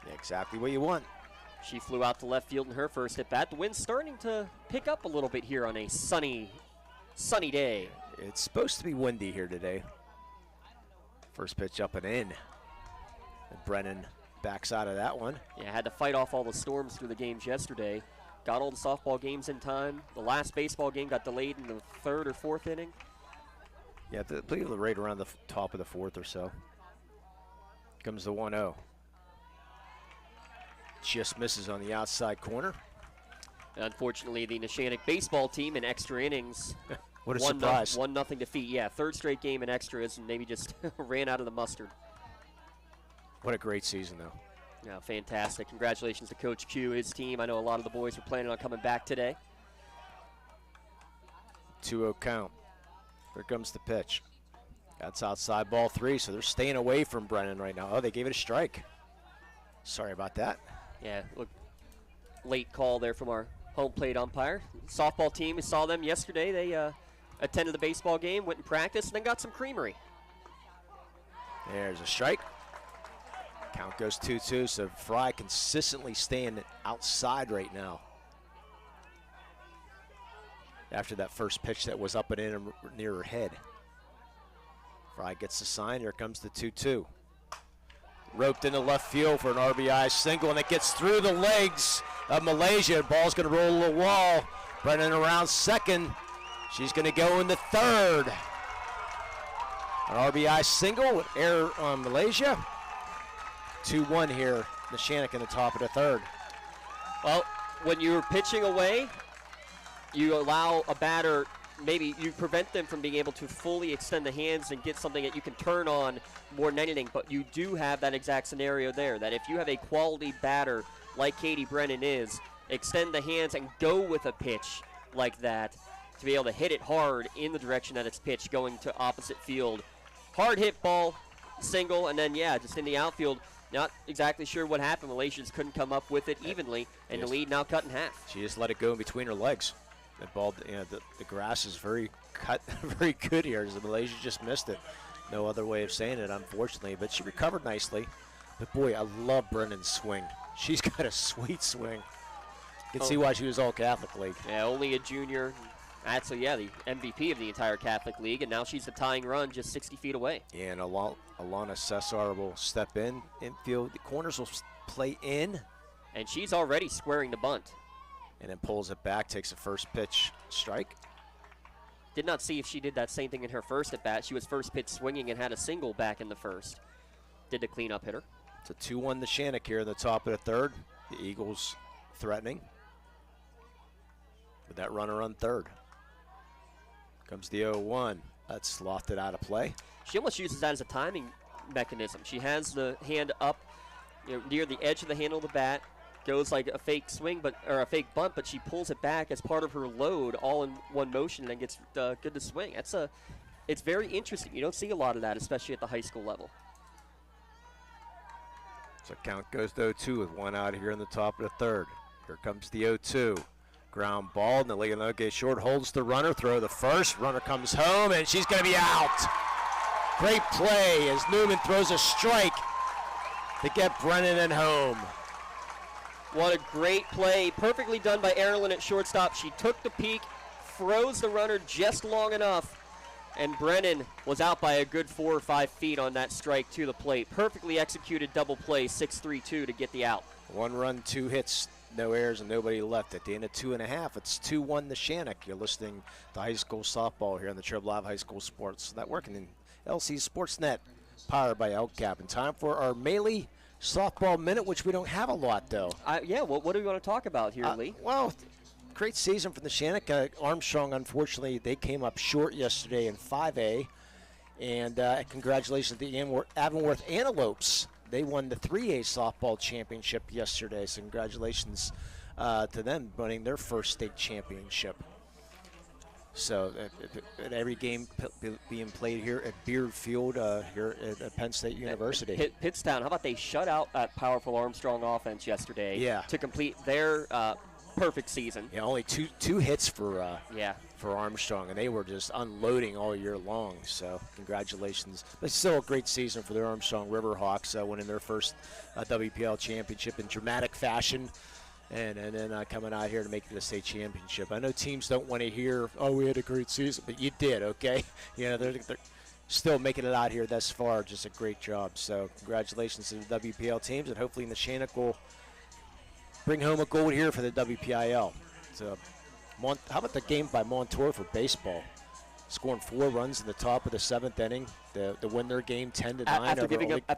Yeah, exactly what you want. She flew out to left field in her first at bat. The wind's starting to pick up a little bit here on a sunny day. It's supposed to be windy here today. First pitch up and in. And Brennan backs out of that one. Yeah, had to fight off all the storms through the games yesterday. Got all the softball games in time. The last baseball game got delayed in the 3rd or 4th inning. Yeah, I believe right around the top of the 4th or so. Comes the 1-0. Just misses on the outside corner. Unfortunately, the Neshannock baseball team in extra innings What a surprise. 1-0 defeat. Yeah, third straight game in extras and maybe just ran out of the mustard. What a great season, though. Yeah, fantastic. Congratulations to Coach Q, his team. I know a lot of the boys were planning on coming back today. 2-0 count. Here comes the pitch. That's outside ball 3, so they're staying away from Brennan right now. Oh, they gave it a strike. Sorry about that. Yeah, look, late call there from our home plate umpire. Softball team, we saw them yesterday. They attended the baseball game, went and practiced, and then got some creamery. There's a strike. Count goes 2-2, so Fry consistently staying outside right now. After that first pitch that was up and in and near her head. Fry gets the sign. Here comes the 2-2. Roped into left field for an RBI single, and it gets through the legs of Malaysia. Ball's going to roll the wall. Brennan around second. She's going to go into third. An RBI single with error on Malaysia. 2-1 here. Neshannock in the top of the third. Well, when you're pitching away, you allow a batter, maybe you prevent them from being able to fully extend the hands and get something that you can turn on more than anything. But you do have that exact scenario there, that if you have a quality batter like Katie Brennan is, extend the hands and go with a pitch like that to be able to hit it hard in the direction that it's pitched, going to opposite field. Hard hit ball, single, and then, yeah, just in the outfield. Not exactly sure what happened. Malaysians couldn't come up with it evenly, and the lead now cut in half. She just let it go in between her legs. That ball, you know, the grass is very good here. As Malaysia just missed it. No other way of saying it, unfortunately. But she recovered nicely. But boy, I love Brennan's swing. She's got a sweet swing. You can see why she was all Catholic League. Yeah, only a junior. Actually, yeah, the MVP of the entire Catholic League, and now she's a tying run just 60 feet away. Yeah, and Alana Cesar will step in, infield. The corners will play in. And she's already squaring the bunt. And then pulls it back, takes a first pitch strike. Did not see if she did that same thing in her first at bat. She was first pitch swinging and had a single back in the first. Did the cleanup hitter. It's a 2-1 to Shannock here in the top of the third. The Eagles threatening. With that runner on third. Comes the 0-1. That's lofted out of play. She almost uses that as a timing mechanism. She has the hand up, you know, near the edge of the handle of the bat, goes like a fake swing, or a fake bunt, but she pulls it back as part of her load, all in one motion, and then gets good to swing. It's very interesting. You don't see a lot of that, especially at the high school level. So count goes to 0-2 with one out here in the top of the third. Here comes the 0-2. Ground ball, Neshannock short holds the runner, throw the first, runner comes home, and she's going to be out. Great play as Newman throws a strike to get Brennan in home. What a great play, perfectly done by Erilyn at shortstop. She took the peek, froze the runner just long enough, and Brennan was out by a good 4 or 5 feet on that strike to the plate. Perfectly executed double play, 6-3-2 to get the out. 1 run, 2 hits. No errors and nobody left. At the end of 2.5, it's 2-1 to Shannock. You're listening to high school softball here on the Triple Live High School Sports Network and in LC SportsNet, powered by LCCAP. And time for our Melee Softball Minute, which we don't have a lot, though. Yeah, well, what do we want to talk about here, Lee? Well, great season for the Shannock. Armstrong, unfortunately, they came up short yesterday in 5A. And congratulations to the Avonworth Antelopes. They won the 3A softball championship yesterday, so congratulations to them winning their first state championship. So at every game being played here at Beard Field here at Penn State University. Pittstown, how about they shut out that powerful Armstrong offense yesterday to complete their perfect season. Yeah, only two hits for Armstrong, and they were just unloading all year long. So congratulations. But it's still a great season for the Armstrong Riverhawks, winning their first WPL championship in dramatic fashion. And then coming out here to make it a state championship. I know teams don't want to hear, oh, we had a great season, but you did, okay? You know, they're still making it out here thus far. Just a great job. So congratulations to the WPL teams, and hopefully Neshannock will bring home a gold here for the WPIL. So, how about the game by Montour for baseball? Scoring 4 runs in the top of the 7th inning to win their game 10-9. After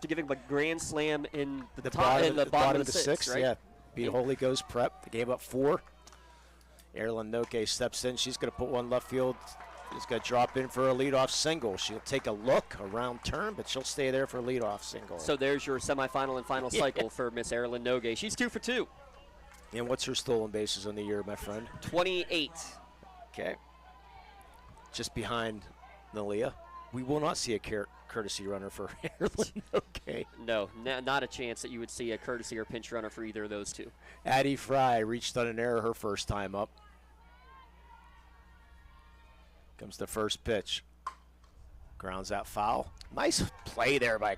giving a grand slam in the bottom of the 6th, right? Yeah. Beat Holy Ghost Prep. They gave up 4. Erilyn Noke steps in. She's going to put one left field is going to drop in for a leadoff single. She'll take a look, a round turn, but she'll stay there for a leadoff single. So there's your semifinal and final cycle for Miss Erilyn Nogue. She's 2 for 2. And what's her stolen bases on the year, my friend? 28. Okay. Just behind Nalia. We will not see a courtesy runner for Erilyn Nogue. No, not a chance that you would see a courtesy or pinch runner for either of those two. Addie Fry reached on an error her first time up. Comes the first pitch. Grounds out foul. Nice play there by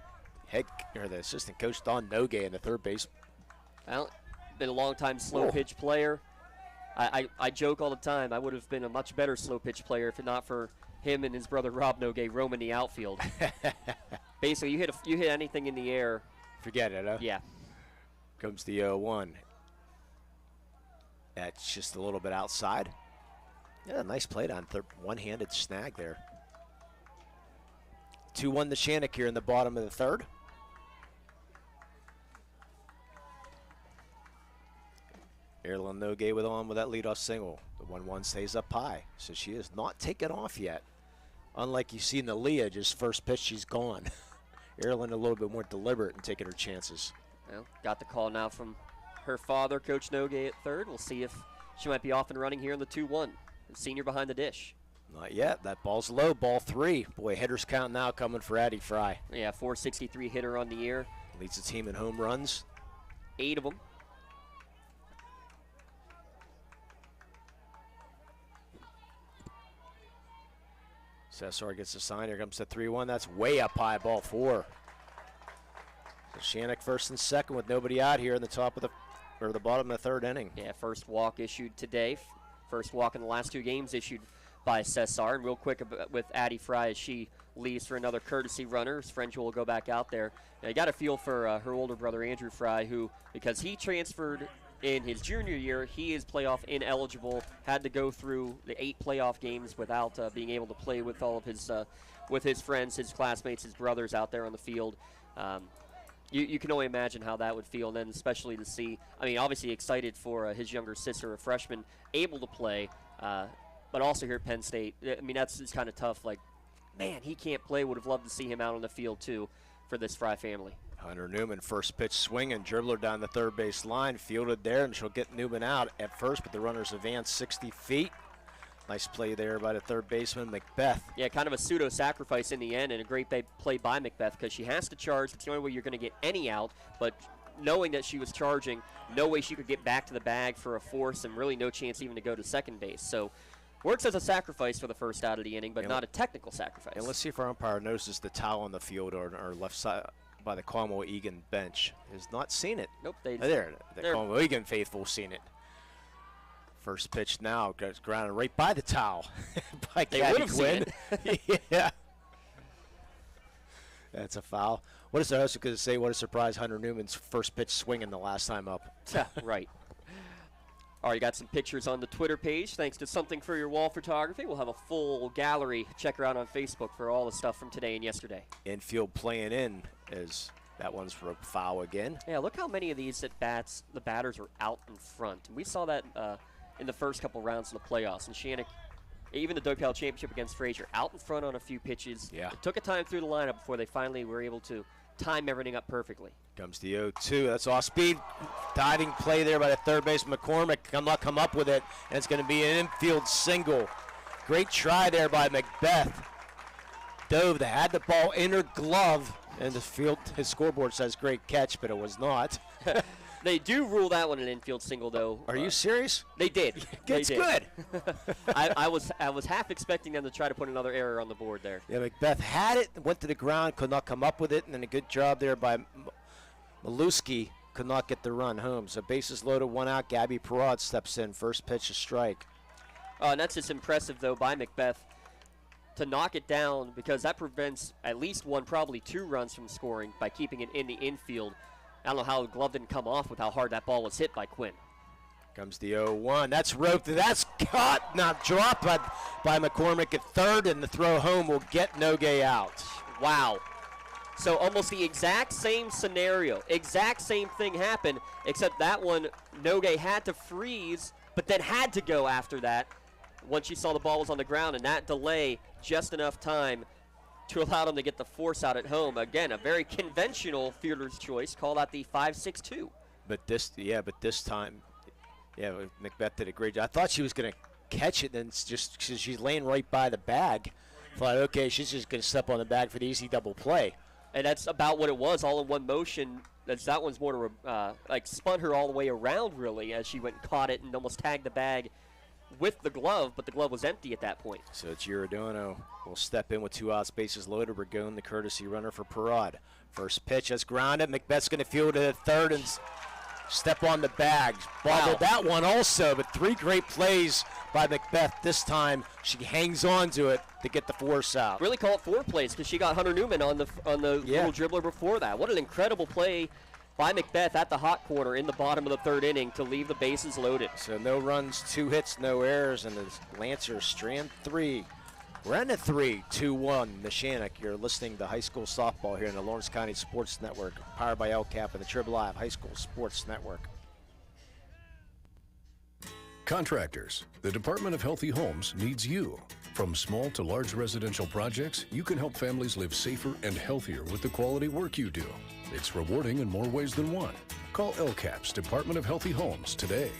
the assistant coach Don Nogue in the third base. Well, been a long time slow pitch player. I joke all the time. I would have been a much better slow pitch player if not for him and his brother Rob Nogue roaming the outfield. Basically, you hit anything in the air. Forget it, huh? Yeah. Comes the 0-1. That's just a little bit outside. Yeah, nice play on one-handed snag there. 2-1 to Shannock here in the bottom of the third. Erilyn Nogue with that leadoff single. The 1-1 stays up high, so she is not taken off yet. Unlike you see Nalia, just first pitch, she's gone. Erilyn a little bit more deliberate in taking her chances. Well, got the call now from her father, Coach Nogue at third. We'll see if she might be off and running here in the 2-1. Senior behind the dish. Not yet. That ball's low. Ball 3. Boy, hitters count now coming for Addie Fry. Yeah, 463 hitter on the year. Leads the team in home runs. 8 of them. Cesar gets the sign. Here comes the 3-1. That's way up high. Ball 4. So Shannock first and second with nobody out here in the the bottom of the third inning. Yeah, first walk issued today. First walk in the last 2 games issued by Cesar. And real quick with Addie Fry as she leaves for another courtesy runner. His friend will go back out there. Now, you got to feel for her older brother Andrew Fry, who, because he transferred in his junior year, he is playoff ineligible. Had to go through the 8 playoff games without being able to play with all of his friends, his classmates, his brothers out there on the field. You can only imagine how that would feel, and then especially to see, I mean, obviously excited for his younger sister, a freshman, able to play, but also here at Penn State. I mean, it's kind of tough. Like, man, he can't play. Would have loved to see him out on the field, too, for this Fry family. Hunter Newman, first pitch swinging, dribbler down the third base line, fielded there, and she'll get Newman out at first, but the runners advance 60 feet. Nice play there by the third baseman, Macbeth. Yeah, kind of a pseudo-sacrifice in the end, and a great play by Macbeth because she has to charge. It's the only way you're going to get any out, but knowing that she was charging, no way she could get back to the bag for a force and really no chance even to go to second base. So works as a sacrifice for the first out of the inning, but not a technical sacrifice. And let's see if our umpire notices the towel on the field or left side by the Conwell-Egan bench. Has not seen it. Nope. The Conwell-Egan faithful seen it. First pitch now goes grounded right by the towel by Caddy Quinn. Yeah. That's a foul. What is the host going to say? What a surprise, Hunter Newman's first pitch swinging the last time up. Right. All right, you got some pictures on the Twitter page. Thanks to Something for Your Wall Photography. We'll have a full gallery. Check her out on Facebook for all the stuff from today and yesterday. Infield playing in as that one's for a foul again. Yeah, look how many of these at-bats the batters are out in front. And we saw that in the first couple rounds in the playoffs. And Shannock, even the WPL Championship against Frazier, out in front on a few pitches. Yeah. It took a time through the lineup before they finally were able to time everything up perfectly. Comes the 0-2. That's off speed. Diving play there by the third base. McCormick come up with it, and it's going to be an infield single. Great try there by Macbeth. Dove that had the ball in her glove, and his scoreboard says great catch, but it was not. They do rule that one an infield single, though. Are you serious? They did. It's good. I was half expecting them to try to put another error on the board there. Yeah, Macbeth had it, went to the ground, could not come up with it, and then a good job there by Maluski, could not get the run home. So bases loaded, 1 out. Gabby Perraud steps in. First pitch, a strike. And that's just impressive, though, by Macbeth to knock it down because that prevents at least 1, probably 2 runs from scoring by keeping it in the infield. I don't know how the glove didn't come off with how hard that ball was hit by Quinn. Comes the 0-1. That's roped. That's caught, not dropped by McCormick at third, and the throw home will get Nogue out. Wow. So almost the exact same scenario, exact same thing happened, except that one Nogue had to freeze, but then had to go after that. once she saw the ball was on the ground, and that delay just enough time to allow them to get the force out at home. Again, a very conventional fielder's choice, called out the 5-6-2. But this time, Macbeth did a great job. I thought she was going to catch it, and just she's laying right by the bag. Thought, okay, she's just going to step on the bag for the easy double play. And that's about what it was, all in one motion. That one's more to spun her all the way around, really, as she went and caught it and almost tagged the bag with the glove, but the glove was empty at that point. So it's Giordano will step in with 2 outs, bases loaded. We're going the courtesy runner for Parad. First pitch, that's grounded. Macbeth's going to field it at third and step on the bag. Bobbled that one also, but 3 great plays by Macbeth. This time she hangs on to it to get the force out. Really call it 4 plays because she got Hunter Newman on the little dribbler before that. What an incredible play by Macbeth at the hot corner in the bottom of the 3rd inning to leave the bases loaded. So no runs, 2 hits, no errors, and the Lancers strand 3. We're in at 3, 2-1, Neshannock. You're listening to high school softball here in the Lawrence County Sports Network, powered by LCAP and the Trib Live High School Sports Network. Contractors, the Department of Healthy Homes needs you. From small to large residential projects, you can help families live safer and healthier with the quality work you do. It's rewarding in more ways than one. Call LCAP's Department of Healthy Homes today.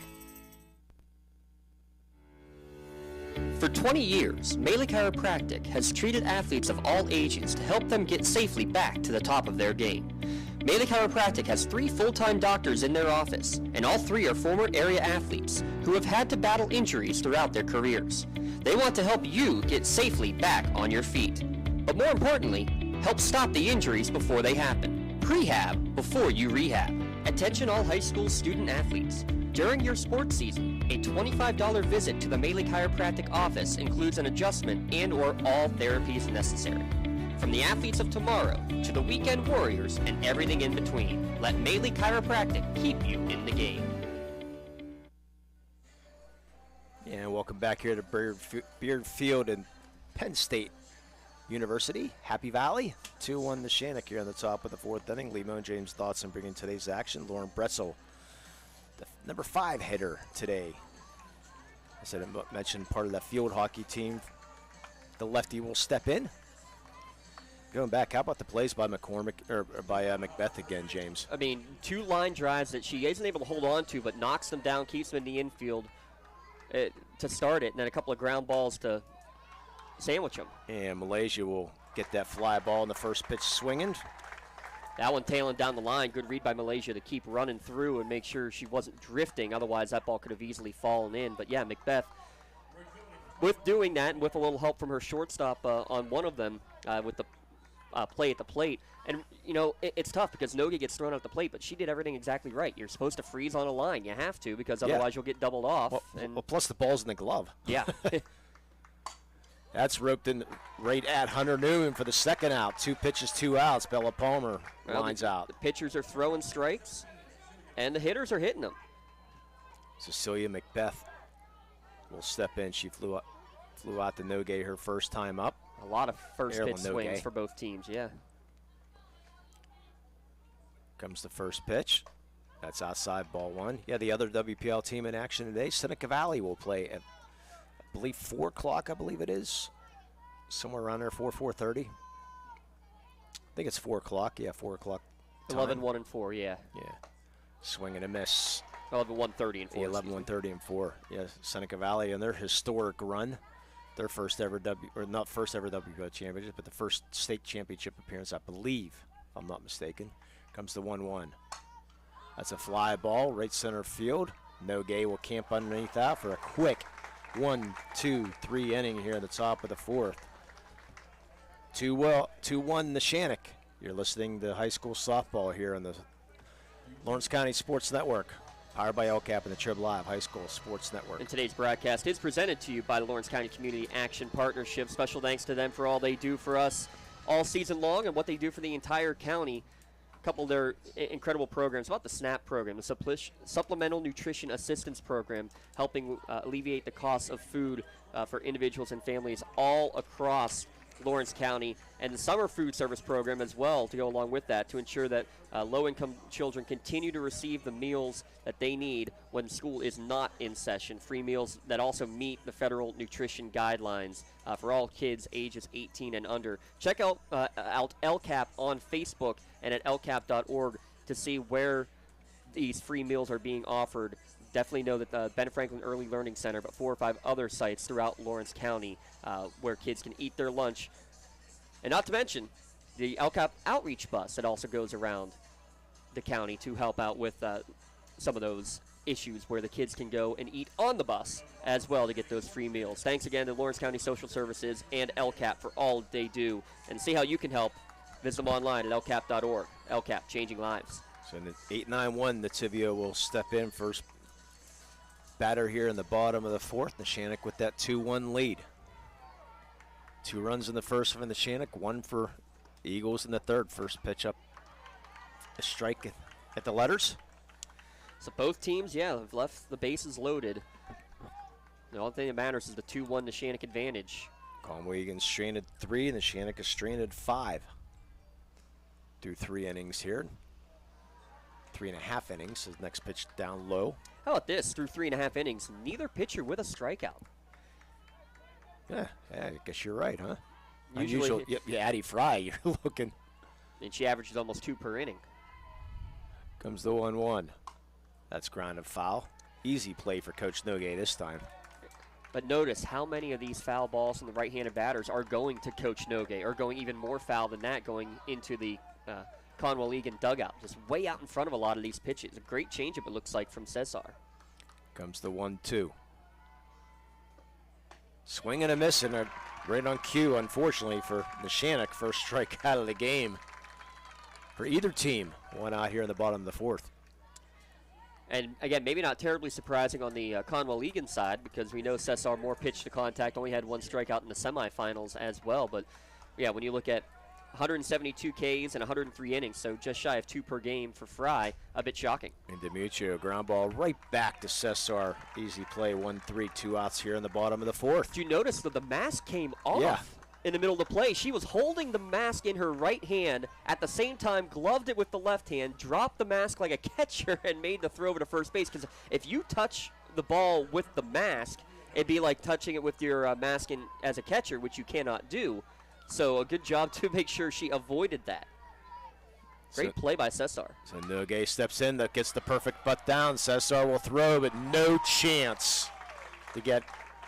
For 20 years, Melee Chiropractic has treated athletes of all ages to help them get safely back to the top of their game. Melee Chiropractic has 3 full-time doctors in their office, and all 3 are former area athletes who have had to battle injuries throughout their careers. They want to help you get safely back on your feet. But more importantly, help stop the injuries before they happen. Prehab before you rehab. Attention all high school student athletes. During your sports season, a $25 visit to the Melee Chiropractic office includes an adjustment and/or all therapies necessary. From the athletes of tomorrow to the weekend warriors and everything in between, let Melee Chiropractic keep you in the game. And welcome back here to Beard Field in Penn State University, Happy Valley. 2-1 Neshannock here on the top of the 4th inning. Lemon James Dotson bringing today's action. Lauren Bretzel, the number 5 hitter today. I said I mentioned part of that field hockey team. The lefty will step in. Going back, how about the plays by Macbeth again, James? I mean, 2 line drives that she isn't able to hold on to, but knocks them down, keeps them in the infield to start it, and then a couple of ground balls to sandwich them. And Malaysia will get that fly ball in the first pitch swinging. That one tailing down the line. Good read by Malaysia to keep running through and make sure she wasn't drifting. Otherwise, that ball could have easily fallen in. But, yeah, Macbeth, with doing that and with a little help from her shortstop on one of them with the play at the plate. And, you know, it's tough because Nogi gets thrown out the plate, but she did everything exactly right. You're supposed to freeze on a line. You have to because otherwise you'll get doubled off. Well, plus the ball's in the glove. Yeah. That's roped in right at Hunter Newman for the 2nd out. 2 pitches, 2 outs. Bella Palmer lines out. The pitchers are throwing strikes, and the hitters are hitting them. Cecilia Macbeth will step in. She flew out to Nogi her first time up. A lot of first pitch swings for both teams, yeah. Comes the first pitch. That's outside, ball 1. Yeah, the other WPL team in action today, Seneca Valley, will play at, I believe, 4 o'clock, I believe it is. Somewhere around there, 4:30. I think it's 4 o'clock. Yeah, 4 o'clock. 11, 1, and 4, yeah. Yeah. Swing and a miss. 11, 1, 30, and 4. Yeah, 11, 1, 30, and 4. Yeah, Seneca Valley and their historic run. Their first ever not first ever WPL championship, but the first state championship appearance, I believe, if I'm not mistaken. Comes the 1-1. That's a fly ball, right center field. Nogi will camp underneath that for a quick 1, 2, 3 inning here at the top of the 4th. 2-1 Neshannock. You're listening to high school softball here on the Lawrence County Sports Network. Powered by LCAP and the Trib Live High School Sports Network. And today's broadcast is presented to you by the Lawrence County Community Action Partnership. Special thanks to them for all they do for us all season long and what they do for the entire county. A couple of their incredible programs. About the SNAP program, the Supplemental Nutrition Assistance Program, helping alleviate the cost of food for individuals and families all across Lawrence County, and the summer food service program as well to go along with that to ensure that low-income children continue to receive the meals that they need when school is not in session. Free meals that also meet the federal nutrition guidelines for all kids ages 18 and under. Check out LCAP on Facebook and at lcap.org to see where these free meals are being offered. Definitely know that the Ben Franklin Early Learning Center, but 4 or 5 other sites throughout Lawrence County where kids can eat their lunch. And not to mention the LCAP outreach bus that also goes around the county to help out with some of those issues where the kids can go and eat on the bus as well to get those free meals. Thanks again to Lawrence County Social Services and LCAP for all they do. And see how you can help. Visit them online at lcap.org. LCAP, changing lives. So in the 8-9-1, Nativio will step in first batter here in the bottom of the fourth. Neshannock with that 2-1 lead. 2 runs in the first for Neshannock, 1 for the Eagles in the third. First pitch up, a strike at the letters. So both teams, have left the bases loaded. The only thing that matters is the 2-1 Neshannock advantage. Conwell-Egan stranded 3, and Neshannock is stranded 5. Through 3 innings here. 3.5 innings. His next pitch down low. How about this? Through 3.5 innings, neither pitcher with a strikeout. Yeah, I guess you're right, huh? Usually, Addie Fry, you're looking. And she averages almost 2 per inning. Comes the 1-1. That's grounded foul. Easy play for Coach Nogue this time. But notice how many of these foul balls from the right-handed batters are going to Coach Nogue, or going even more foul than that, going into the Conwell-Egan dugout. Just way out in front of a lot of these pitches. A great changeup, it looks like, from Cesar. Comes the 1-2. Swing and a miss, and right on cue, unfortunately, for Neshannock. First strike out of the game for either team. 1 out here in the bottom of the fourth. And again, maybe not terribly surprising on the Conwell-Egan side, because we know Cesar more pitch to contact, only had 1 strikeout in the semifinals as well. But yeah, when you look at 172 Ks and 103 innings, so just shy of 2 per game for Fry, a bit shocking. And DiMuccio, ground ball right back to Cesar. Easy play, 1-3, 2 outs here in the bottom of the fourth. Did you notice that the mask came off in the middle of the play? She was holding the mask in her right hand, at the same time gloved it with the left hand, dropped the mask like a catcher, and made the throw over to first base. Because if you touch the ball with the mask, it'd be like touching it with your mask as a catcher, which you cannot do. So a good job to make sure she avoided that. Great play by Cesar. So Nogue steps in, that gets the perfect butt down. Cesar will throw, but no chance to get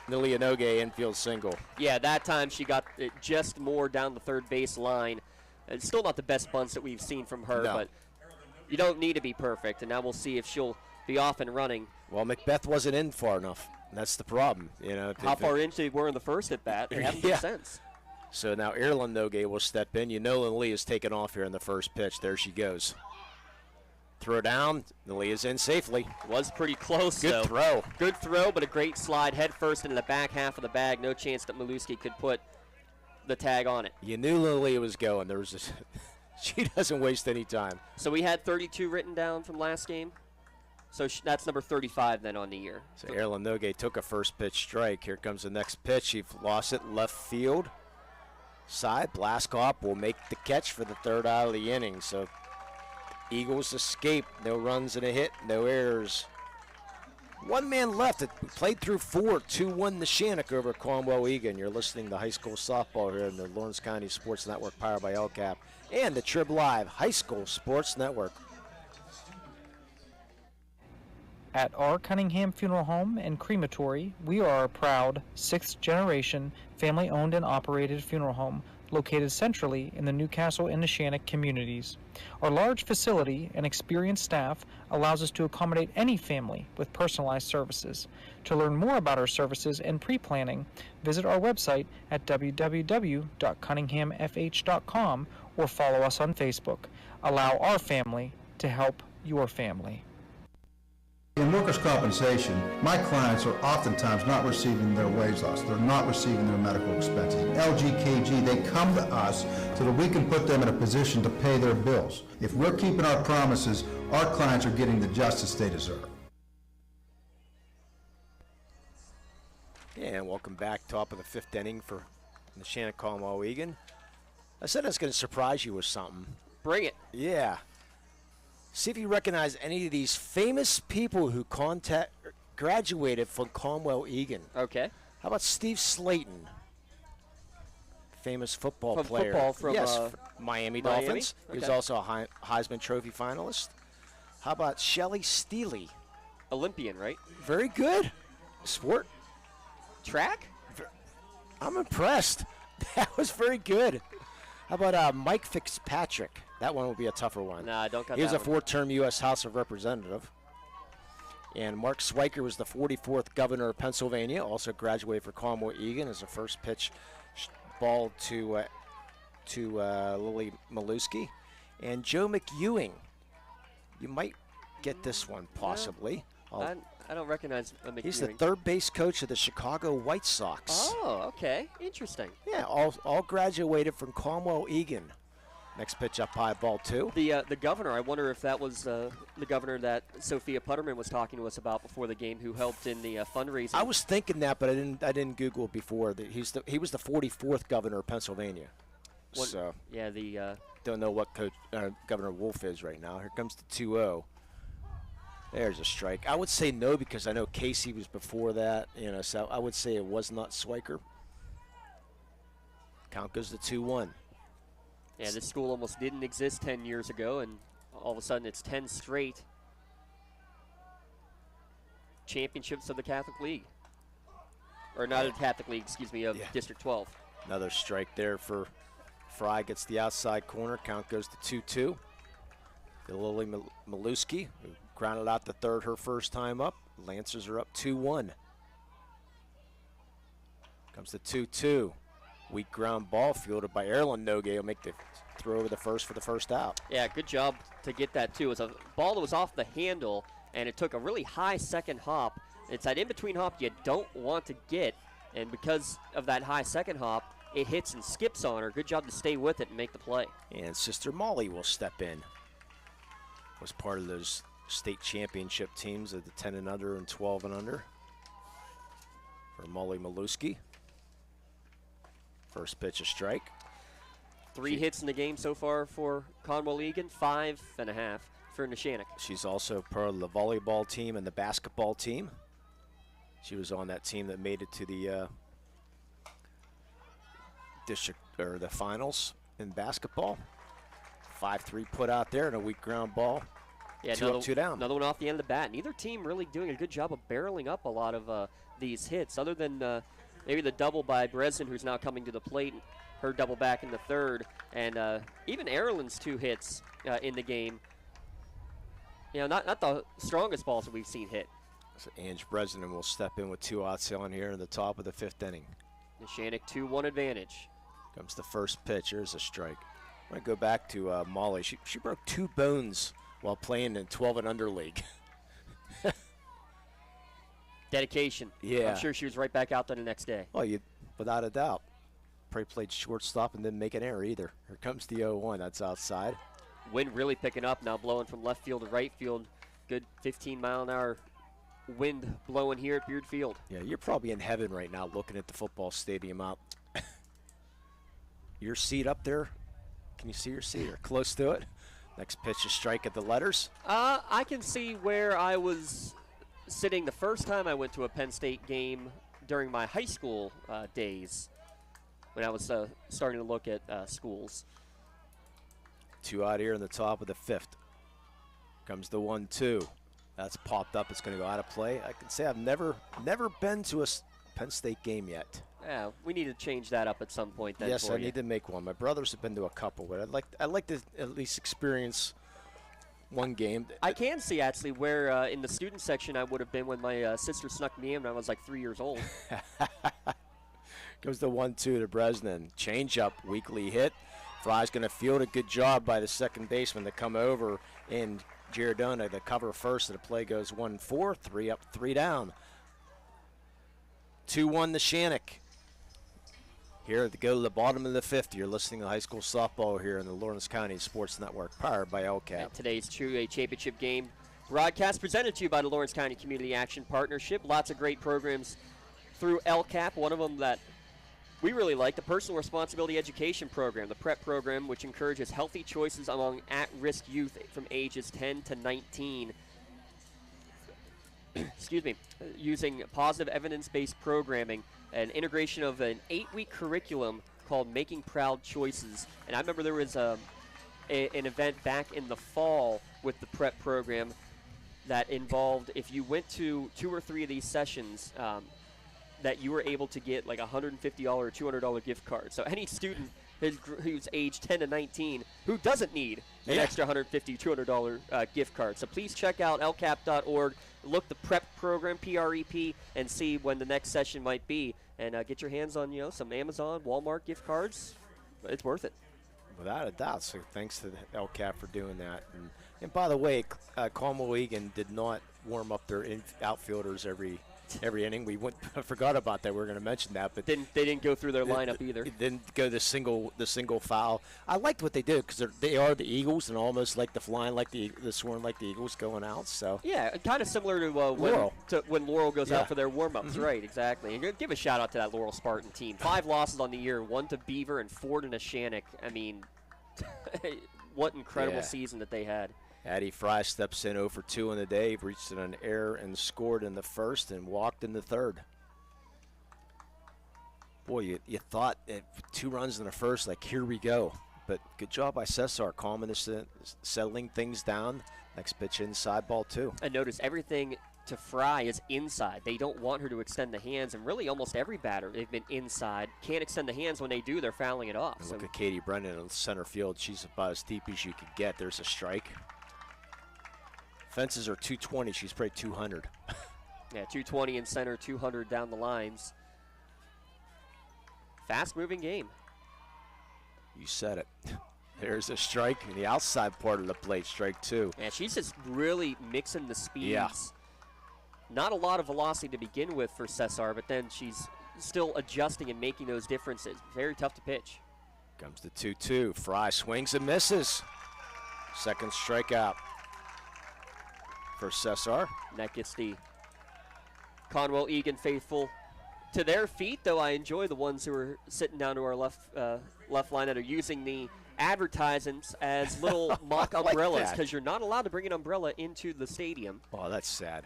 Nilia Nogue infield single. Yeah, that time she got it just more down the third base line. It's still not the best bunts that we've seen from her, but you don't need to be perfect, and now we'll see if she'll be off and running. Well, Macbeth wasn't in far enough, and that's the problem. How far in they were in the first at bat, they haven't made sense. So now Ireland Nogue will step in. Lee is taken off here in the first pitch. There she goes. Throw down. Lee is in safely. Was pretty close, though. Good throw. Good throw, but a great slide head first into the back half of the bag. No chance that Maluski could put the tag on it. You knew Lily was going. There was she doesn't waste any time. So we had 32 written down from last game. So that's number 35 then on the year. So Ireland Nogue took a first pitch strike. Here comes the next pitch. He lost it left field. Side. Blaskop will make the catch for the 3rd out of the inning. So Eagles escape. No runs and a hit. No errors. 1 man left. It played through 4. 2-1 Neshannock over Conwell-Egan. You're listening to high school softball here in the Lawrence County Sports Network, powered by LCAP and the Trib Live High School Sports Network. At our Cunningham Funeral Home and Crematory, we are a proud 6th-generation, family-owned and operated funeral home located centrally in the Newcastle and Neshannock communities. Our large facility and experienced staff allows us to accommodate any family with personalized services. To learn more about our services and pre-planning, visit our website at www.cunninghamfh.com or follow us on Facebook. Allow our family to help your family. In workers' compensation, my clients are oftentimes not receiving their wage loss. They're not receiving their medical expenses. LGKG, they come to us so that we can put them in a position to pay their bills. If we're keeping our promises, our clients are getting the justice they deserve. And welcome back, top of the 5th inning for Shannock Conwell-Egan. I said I was going to surprise you with something. Bring it. Yeah. See if you recognize any of these famous people who graduated from Conwell-Egan. Okay. How about Steve Slayton? Famous football From player. football from Miami Miami? Dolphins. He was Okay. also a Heisman Trophy finalist. How about Shelley Steele? Olympian, right? Very good. Sport. Track? I'm impressed. That was very good. How about Mike Fitzpatrick? That one will be a tougher one. Nah, don't got He was that a one. 4-term U.S. House of Representative. And Mark Swiker was the 44th governor of Pennsylvania, also graduated for Conwell-Egan as a first pitch ball to Lily Maluski. And Joe McEwing. You might get this one, possibly. I don't recognize McEwing. He's the third base coach of the Chicago White Sox. Oh, okay. Interesting. Yeah, all graduated from Conwell-Egan. Next pitch up high, ball 2. The governor, I wonder if that was the governor that Sophia Putterman was talking to us about before the game, who helped in the fundraising. I was thinking that, but I didn't Google it before. He was the 44th governor of Pennsylvania. Don't know what Governor Wolf is right now. Here comes the 2-0. There's a strike. I would say no because I know Casey was before that. So I would say it was not Swiker. Count goes to 2-1. Yeah, this school almost didn't exist 10 years ago, and all of a sudden it's 10 straight championships of the Catholic League. Or not of the Catholic League, excuse me, of District 12. Another strike there for Fry. Gets the outside corner. Count goes to 2-2. The Lily Maluski, who grounded out the third her first time up. Lancers are up 2-1. Comes the 2-2. Weak ground ball fielded by Erlen Nogue. Will make the throw over the first for the first out. Yeah, good job to get that, too. It was a ball that was off the handle, and it took a really high second hop. It's that in-between hop you don't want to get, and because of that high second hop, it hits and skips on her. Good job to stay with it and make the play. And Sister Molly will step in. Was part of those state championship teams of the 10 and under and 12 and under. For Molly Maluski. First pitch, a strike. 3 hits in the game so far for Conwell-Egan, 5.5 for Neshannock. She's also part of the volleyball team and the basketball team. She was on that team that made it to the district or the finals in basketball. 5-3 put out there and a weak ground ball. Yeah, 2 up, 2 down. Another one off the end of the bat. Neither team really doing a good job of barreling up a lot of these hits, other than maybe the double by Bresnan, who's now coming to the plate. Her double back in the third, and even Erlen's 2 hits in the game. Not the strongest balls that we've seen hit. So Ange Bresnan will step in with 2 outs on here in the top of the 5th inning. Neshannock 2-1 advantage. Comes the first pitch. There's a strike. I'm going to go back to Molly. She broke 2 bones while playing in 12 and under league. Dedication. Yeah. I'm sure she was right back out there the next day. Well, without a doubt. Probably played shortstop and didn't make an error either. Here comes the 0-1. That's outside. Wind really picking up now, blowing from left field to right field. Good 15-mile-an-hour wind blowing here at Beard Field. Yeah, you're probably in heaven right now looking at the football stadium out. Your seat up there, can you see your seat or close to it? Next pitch, a strike at the letters. I can see where I was sitting the first time I went to a Penn State game during my high school days when I was starting to look at schools. 2 out here in the top of the 5th. Comes the 1-2. That's popped up. It's going to go out of play. I can say I've never been to a Penn State game yet. Yeah, we need to change that up at some point then. Yes, I need to make one. My brothers have been to a couple, but I'd like to at least experience one game. I can see actually where in the student section I would have been when my sister snuck me in when I was like 3 years old. Goes the 1-2 to Bresnan. Change up, weakly hit. Fry's going to field a good job by the second baseman to come over in Giardona to cover first. And the play goes 1-4, 3 up, 3 down. 2-1 to Shannock. Here to go to the bottom of the 5th. You're listening to high school softball here in the Lawrence County Sports Network, powered by LCCAP. And today's True A Championship game broadcast presented to you by the Lawrence County Community Action Partnership. Lots of great programs through LCCAP. One of them that we really like the Personal Responsibility Education Program, the PrEP program, which encourages healthy choices among at-risk youth from ages 10 to 19. Excuse me, using positive evidence-based programming and integration of an 8-week curriculum called Making Proud Choices. And I remember there was an event back in the fall with the PrEP program that involved, if you went to 2 or 3 of these sessions, that you were able to get like $150 or $200 gift card. So any student who's age 10 to 19 who doesn't need an extra $150, $200 gift card. So please check out lcap.org, look the PrEP program, PREP, and see when the next session might be. And get your hands on, some Amazon, Walmart gift cards. It's worth it. Without a doubt. So thanks to the LCAP for doing that. And by the way, Conwell-Egan did not warm up their outfielders every inning. I forgot about that. We were going to mention that, but they didn't go through their lineup either. Didn't go the single foul. I liked what they did because they are the Eagles and almost like the flying like the soaring like the Eagles going out. So yeah, kind of similar to when Laurel goes out for their warm-ups. Mm-hmm. Right, exactly. And give a shout out to that Laurel Spartan team. 5 losses on the year, 1 to Beaver and 4 to Neshannock. I mean, what incredible season that they had. Addie Fry steps in 0 for 2 in the day, reached an error and scored in the first and walked in the third. Boy, you thought 2 runs in the first, like here we go. But good job by Cesar, calming this, settling things down. Next pitch inside, ball 2. I noticed everything to Fry is inside. They don't want her to extend the hands, and really almost every batter, they've been inside. Can't extend the hands. When they do, they're fouling it off. Look at Katie Brennan in center field. She's about as deep as you could get. There's a strike. Fences are 220. She's probably 200. Yeah, 220 in center, 200 down the lines. Fast-moving game. You said it. There's a strike in the outside part of the plate, strike 2. Yeah, she's just really mixing the speeds. Yeah. Not a lot of velocity to begin with for Cesar, but then she's still adjusting and making those differences. Very tough to pitch. Comes the 2-2. Fry swings and misses. Second strikeout for Cesar. And that gets the Conwell-Egan faithful to their feet, though I enjoy the ones who are sitting down to our left line that are using the advertisements as little mock umbrellas, because you're not allowed to bring an umbrella into the stadium. Oh, that's sad.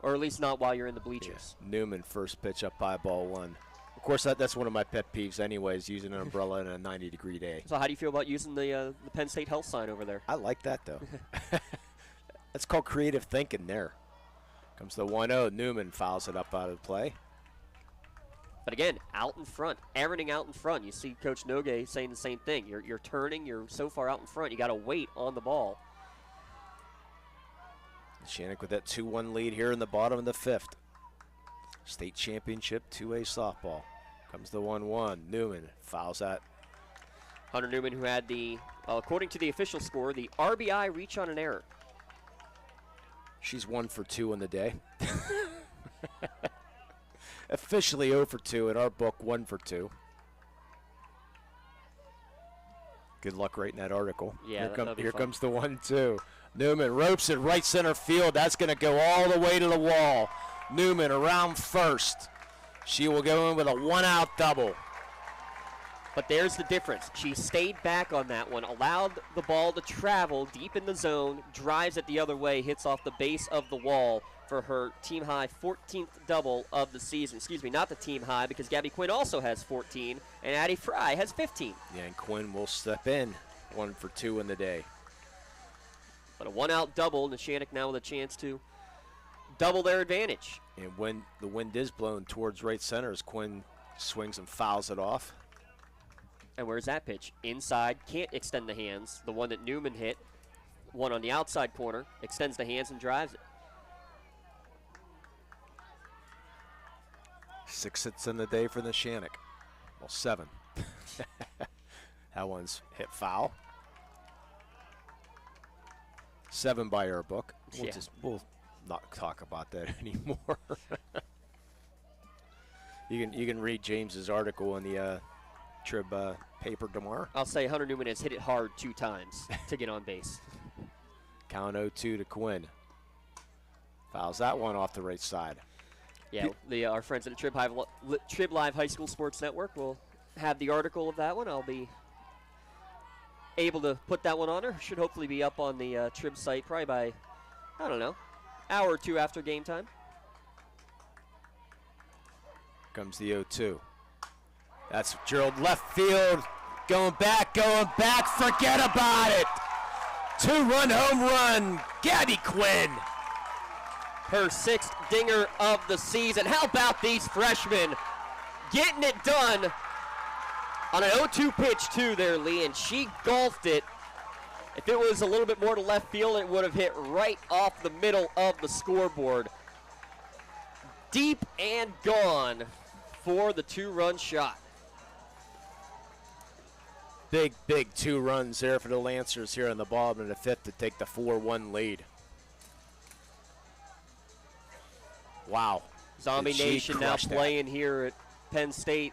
Or at least not while you're in the bleachers. Yeah. Newman, first pitch up by ball 1. Of course, that's one of my pet peeves anyways, using an umbrella in a 90-degree day. So how do you feel about using the Penn State Health sign over there? I like that, though. That's called creative thinking there. Comes the 1-0. Newman fouls it up out of play. But again, out in front, everything out in front. You see Coach Nogue saying the same thing. You're turning, you're so far out in front, you got to wait on the ball. Shannock with that 2-1 lead here in the bottom of the 5th. State championship 2A softball. Comes the 1-1. Newman fouls that. Hunter Newman, who had the, according to the official score, the RBI reach on an error. She's 1 for 2 in the day. Officially 0 for 2 in our book, 1 for 2. Good luck writing that article. Yeah, here comes the 1-2. Newman ropes it right center field. That's going to go all the way to the wall. Newman around first. She will go in with a 1-out double. But there's the difference. She stayed back on that one, allowed the ball to travel deep in the zone, drives it the other way, hits off the base of the wall for her team-high 14th double of the season. Excuse me, not the team-high, because Gabby Quinn also has 14, and Addie Fry has 15. Yeah, and Quinn will step in, 1 for 2 in the day. But a 1-out double, Neshannock now with a chance to double their advantage. And when the wind is blown towards right center, as Quinn swings and fouls it off. And where's that pitch? Inside, can't extend the hands. The one that Newman hit, one on the outside corner, extends the hands and drives it. 6 hits in the day for the Shannock. Well, 7. That one's hit foul. 7 by our book. We'll not talk about that anymore. You can read James's article in the Trib paper tomorrow. I'll say Hunter Newman has hit it hard 2 times to get on base. Count 0-2 to Quinn. Fouls that one off the right side. Yeah, our friends at the Trib Live High School Sports Network will have the article of that one. I'll be able to put that one on there. Should hopefully be up on the Trib site probably by, I don't know, hour or two after game time. Comes the 0-2. That's drilled left field. Going back, forget about it. 2-run home run, Gabby Quinn. Her 6th dinger of the season. How about these freshmen getting it done on an 0-2 pitch too there, Lee, and she golfed it. If it was a little bit more to left field, it would have hit right off the middle of the scoreboard. Deep and gone for the 2-run shot. Big 2 runs there for the Lancers here in the bottom of the 5th to take the 4-1 lead. Wow. Zombie Nation now playing here at Penn State.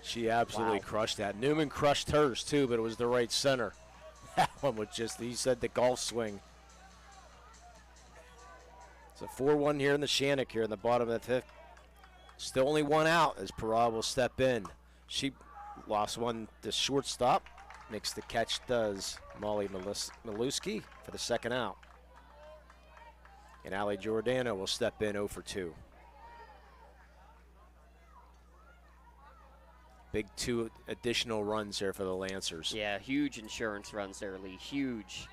She absolutely crushed that. Newman crushed hers too, but it was the right center. That one was just, he said, the golf swing. It's a 4-1 here in the Shannock here in the bottom of the 5th. Still only 1 out as Parra will step in. She lost one to shortstop. Makes the catch, does Molly Maluski for the 2nd out. And Allie Giordano will step in 0 for 2. Big 2 additional runs there for the Lancers. Yeah, huge insurance runs there, Lee. Huge.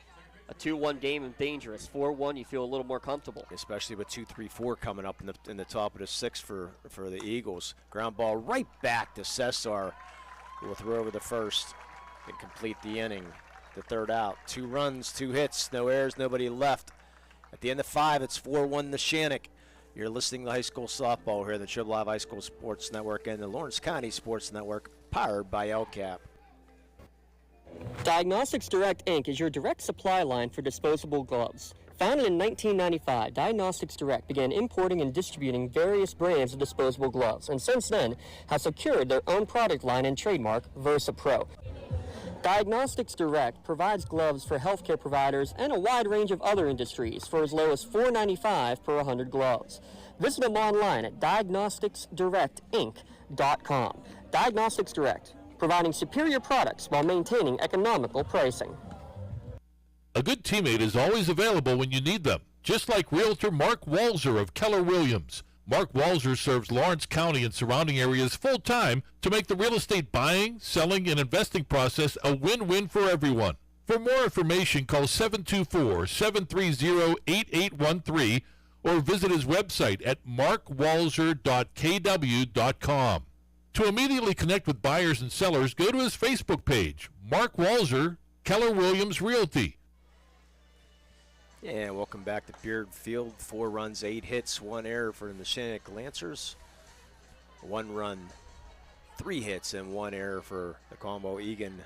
A 2-1 game and dangerous. 4-1, you feel a little more comfortable. Especially with 2-3-4 coming up in the top of the 6th for the Eagles. Ground ball right back to Cesar, who will throw over the 1st and complete the inning. The 3rd out. 2 runs, 2 hits, no errors, nobody left. At the end of 5, it's 4-1 to Shannock. You're listening to high school softball here at the Trib Live High School Sports Network and the Lawrence County Sports Network, powered by LCCAP. Diagnostics Direct Inc. is your direct supply line for disposable gloves. Founded in 1995, Diagnostics Direct began importing and distributing various brands of disposable gloves, and since then has secured their own product line and trademark, VersaPro. Diagnostics Direct provides gloves for healthcare providers and a wide range of other industries for as low as $4.95 per 100 gloves. Visit them online at diagnosticsdirectinc.com. Diagnostics Direct, providing superior products while maintaining economical pricing. A good teammate is always available when you need them, just like Realtor Mark Walzer of Keller Williams. Mark Walzer serves Lawrence County and surrounding areas full-time to make the real estate buying, selling, and investing process a win-win for everyone. For more information, call 724-730-8813 or visit his website at markwalzer.kw.com. To immediately connect with buyers and sellers, go to his Facebook page, Mark Walzer, Keller Williams Realty. And welcome back to Beard Field. 4 runs, 8 hits, 1 error for the Neshannock Lancers. 1 run, 3 hits, and 1 error for the Conwell-Egan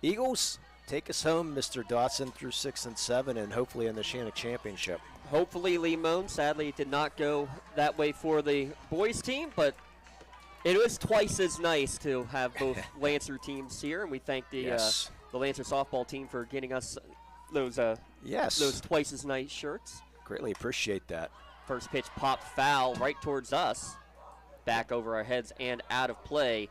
Eagles. Take us home, Mr. Dotson, through 6 and 7, and hopefully in the Shannock Championship. Hopefully, Lee Moan. Sadly, it did not go that way for the boys team, but it was twice as nice to have both Lancer teams here, and we thank the Lancer softball team for getting us those twice as nice shirts. Greatly appreciate that. First pitch popped foul right towards us. Back over our heads and out of play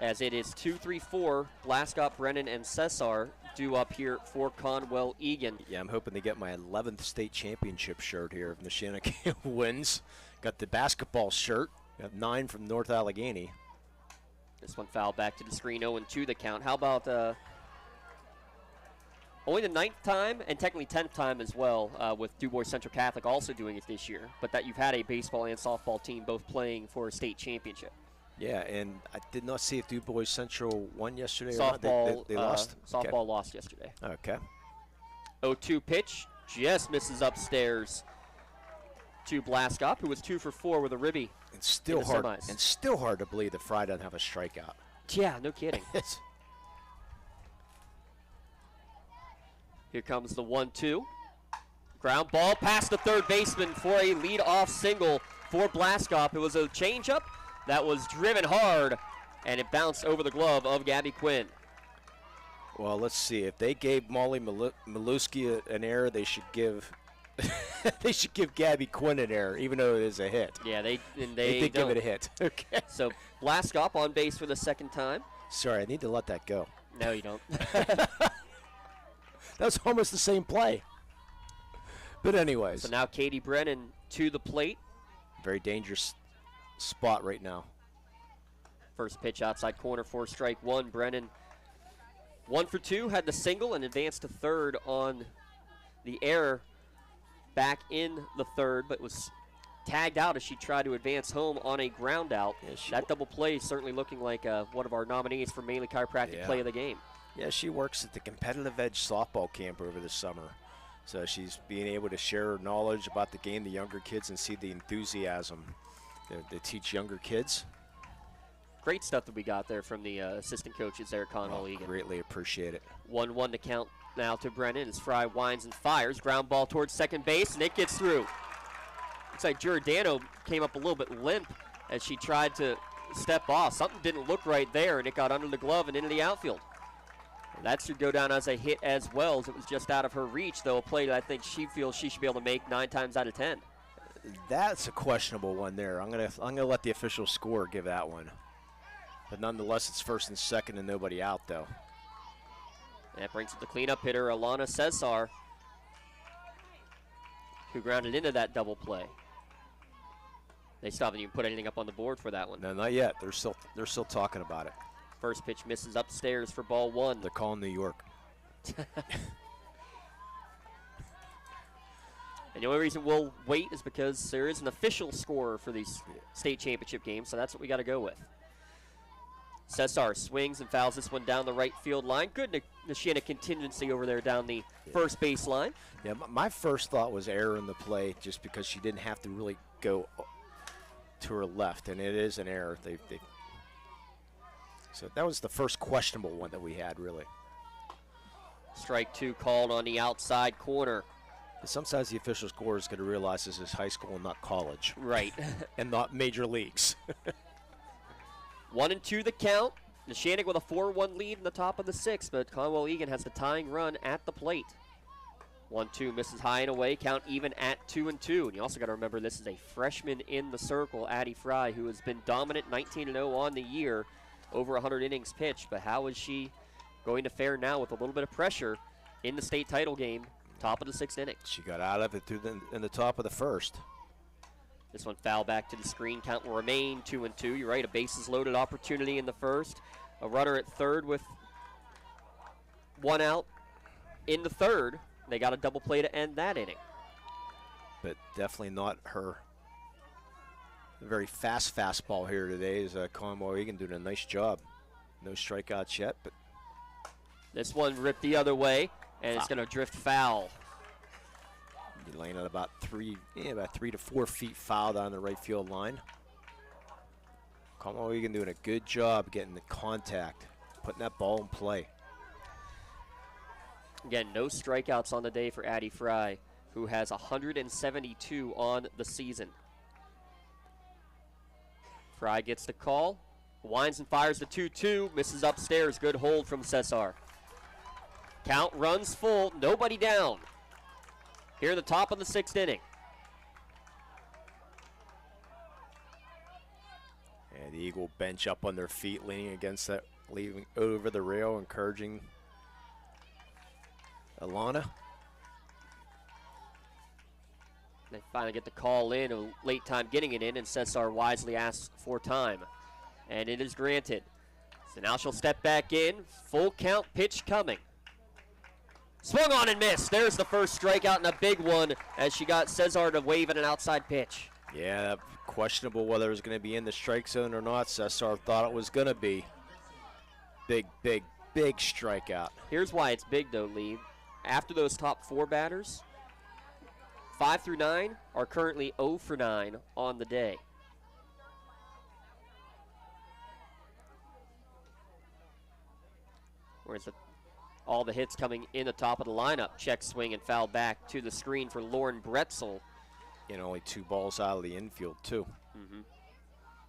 as it is 2-3-4. Blascott, Brennan, and Cesar due up here for Conwell-Egan. Yeah, I'm hoping to get my 11th state championship shirt here if Neshannock wins. Got the basketball shirt. Got 9 from North Allegheny. This one fouled back to the screen, 0-2 the count. How about only the 9th time and technically 10th time as well with DuBois Central Catholic also doing it this year, but that you've had a baseball and softball team both playing for a state championship. Yeah, and I did not see if DuBois Central won yesterday softball, or not. They lost? Softball lost yesterday. Okay. 0-2 pitch just misses upstairs to Blascott, who was 2 for 4 with a ribby. It's still hard. And still hard to believe that Fry doesn't have a strikeout. Yeah, no kidding. Here comes the 1-2. Ground ball past the third baseman for a lead-off single for Blascott. It was a changeup that was driven hard, and it bounced over the glove of Gabby Quinn. Well, let's see. If they gave Molly Maluski an error, they should give They should give Gabby Quinn an error, even though it is a hit. Yeah, they did give it a hit. Okay. So Blaskop on base for the second time. Sorry, I need to let that go. No, you don't. That was almost the same play. But anyways. So now Katie Brennan to the plate. Very dangerous spot right now. First pitch outside corner for strike one. Brennan 1 for 2, had the single and advanced to third on the error back in the third, but was tagged out as she tried to advance home on a ground out. Yeah, that double play is certainly looking like one of our nominees for Mainly Chiropractic Play of the Game. Yeah, she works at the Competitive Edge softball camp over the summer. So she's being able to share her knowledge about the game to younger kids and see the enthusiasm they teach younger kids. Great stuff that we got there from the assistant coaches there at Conwell-Egan. Greatly appreciate it. 1-1 to count now to Brennan as Fry winds and fires. Ground ball towards second base, and it gets through. Looks like Giordano came up a little bit limp as she tried to step off. Something didn't look right there, and it got under the glove and into the outfield. That should go down as a hit as well, as it was just out of her reach, though a play that I think she feels she should be able to make 9 times out of 10. That's a questionable one there. I'm gonna let the official score give that one. But nonetheless, it's first and second and nobody out, though. That brings up the cleanup hitter, Alana Cesar, who grounded into that double play. They still haven't even put anything up on the board for that one. No, not yet. They're still talking about it. First pitch misses upstairs for ball 1. They're calling New York. And the only reason we'll wait is because there is an official scorer for these state championship games, so that's what we got to go with. Cesar swings and fouls this one down the right field line. Good Neshannock contingency over there down the first base line. Yeah, my first thought was error in the play just because she didn't have to really go to her left, and it is an error. So that was the first questionable one that we had, really. Strike 2 called on the outside corner. Sometimes the official scorer is going to realize this is high school and not college. Right. And not major leagues. 1-2 the count. Neshannock with a 4-1 lead in the top of the 6th, but Conwell-Egan has the tying run at the plate. 1-2 misses high and away. Count even at 2-2. And you also got to remember this is a freshman in the circle, Addie Fry, who has been dominant 19-0 on the year, over 100 innings pitched. But how is she going to fare now with a little bit of pressure in the state title game, top of the 6th inning? She got out of it in the top of the first. This one foul back to the screen. Count will remain 2-2. You're right, a bases loaded opportunity in the first. A runner at third with 1 out in the third. They got a double play to end that inning. But definitely not her very fast fastball here today. Is Conwell-Egan doing a nice job. No strikeouts yet, but this one ripped the other way, and it's going to drift foul. Be laying at about 3 to 4 feet foul down the right field line. Conwell-Egan doing a good job getting the contact, putting that ball in play. Again, no strikeouts on the day for Addie Fry, who has 172 on the season. Fry gets the call, winds and fires the 2-2, misses upstairs. Good hold from Cesar. Count runs full, nobody down. Here at the top of the 6th inning. And the Eagle bench up on their feet, leaning against that, leaving over the rail, encouraging Alana. They finally get the call in, a late time getting it in, and Cesar wisely asks for time. And it is granted. So now she'll step back in, full count pitch coming. Swung on and missed. There's the first strikeout and a big one as she got Cesar to wave at an outside pitch. Yeah, questionable whether it was going to be in the strike zone or not. Cesar thought it was going to be. Big strikeout. Here's why it's big, though, Lee. After those top 4 batters, 5 through 9 are currently 0 for 9 on the day. Whereas all the hits coming in the top of the lineup. Check swing and foul back to the screen for Lauren Bretzel. And only 2 balls out of the infield, too.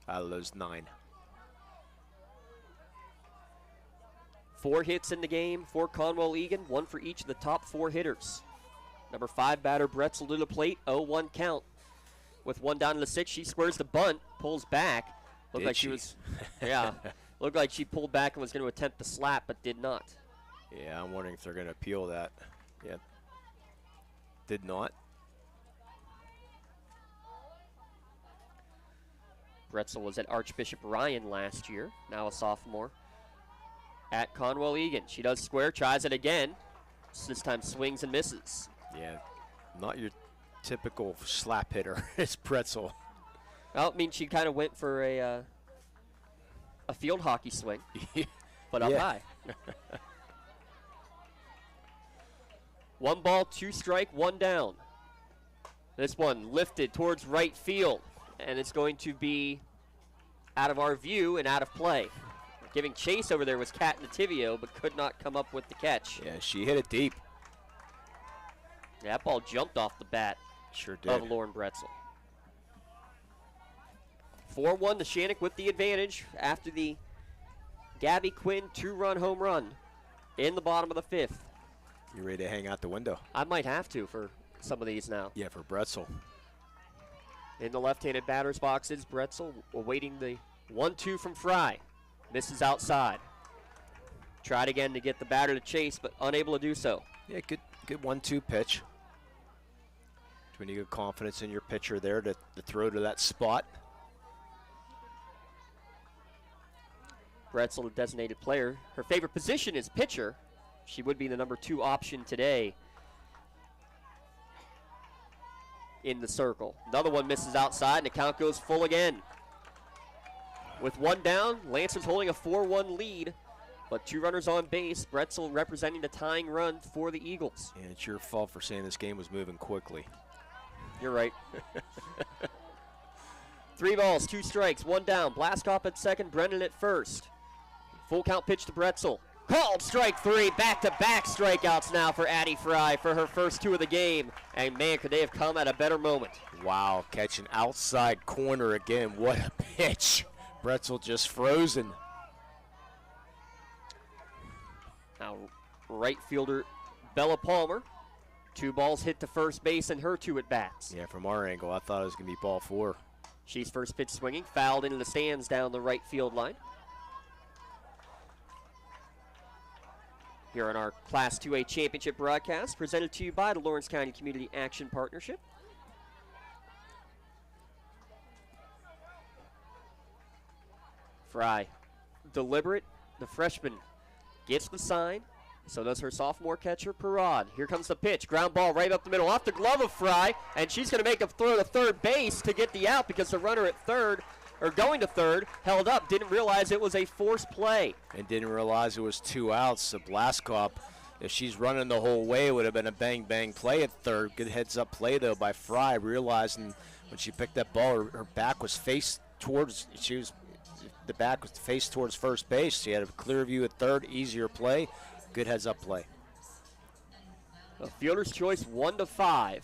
Out of those 9. 4 hits in the game for Conwell-Egan, 1 for each of the top 4 hitters. Number 5 batter Bretzel to the plate, 0-1 count. With one down to the 6, she squares the bunt, pulls back. Looked like she was, looked like she pulled back and was going to attempt the slap, but did not. Yeah, I'm wondering if they're going to appeal that. Yeah, did not. Bretzel was at Archbishop Ryan last year, now a sophomore at Conwell-Egan. She does square, tries it again. This time swings and misses. Yeah, not your typical slap hitter. It's Bretzel. Well, I mean, she kind of went for a field hockey swing, but up high. 1 ball, 2 strike, 1 down. This one lifted towards right field, and it's going to be out of our view and out of play. Giving chase over there was Kat Nativio, but could not come up with the catch. Yeah, she hit it deep. Yeah, that ball jumped off the bat. Sure did. Of Lauren Bretzel. 4-1 to Shannock with the advantage after the Gabby Quinn 2-run home run in the bottom of the 5th. You ready to hang out the window? I might have to for some of these now. Yeah, for Bretzel. In the left-handed batter's boxes, Bretzel awaiting the 1-2 from Fry. Misses outside. Tried again to get the batter to chase, but unable to do so. Yeah, good 1-2 pitch. When you get confidence in your pitcher there to throw to that spot. Bretzel, the designated player. Her favorite position is pitcher. She would be the number 2 option today in the circle. Another one misses outside, and the count goes full again. With 1 down, Lancers holding a 4-1 lead, but 2 runners on base. Bretzel representing the tying run for the Eagles. And it's your fault for saying this game was moving quickly. You're right. 3 balls, 2 strikes, 1 down. Blaskoff at second, Brennan at first. Full count pitch to Bretzel. Called strike 3, back-to-back strikeouts now for Addie Fry for her first 2 of the game. And man, could they have come at a better moment. Wow, catching outside corner again. What a pitch. Bretzel just frozen. Now, right fielder Bella Palmer. 2 balls hit to first base and her 2 at-bats. Yeah, from our angle, I thought it was going to be ball 4. She's first pitch swinging, fouled into the stands down the right field line. Here on our Class 2A Championship broadcast, presented to you by the Lawrence County Community Action Partnership. Fry, deliberate, the freshman gets the sign. So does her sophomore catcher, Parad. Here comes the pitch. Ground ball right up the middle, off the glove of Fry, and she's going to make a throw to third base to get the out because the runner at third, or going to third, held up, didn't realize it was a forced play. And didn't realize it was 2 outs. So Blaskoff, if she's running the whole way, it would have been a bang-bang play at third. Good heads-up play, though, by Fry, realizing when she picked that ball, her back was faced towards, the back was faced towards first base. She had a clear view at third, easier play. Good heads-up play. A fielder's choice 1-5.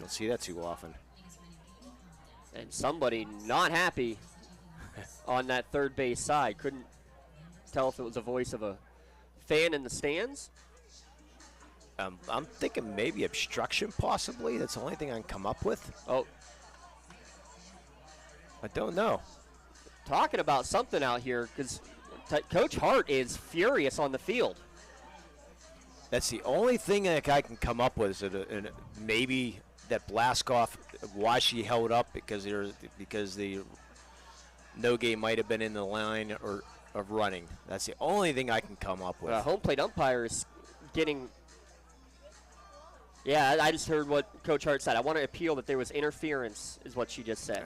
Don't see that too often. And somebody not happy on that third base side. Couldn't tell if it was a voice of a fan in the stands. I'm thinking maybe obstruction possibly. That's the only thing I can come up with. Oh. I don't know. Talking about something out here because Coach Hart is furious on the field. That's the only thing that I can come up with is maybe that Blaskoff, why she held up because the no game might have been in the line or of running. That's the only thing I can come up with. Home plate umpire is getting. Yeah, I just heard what Coach Hart said. I want to appeal that there was interference, is what she just said.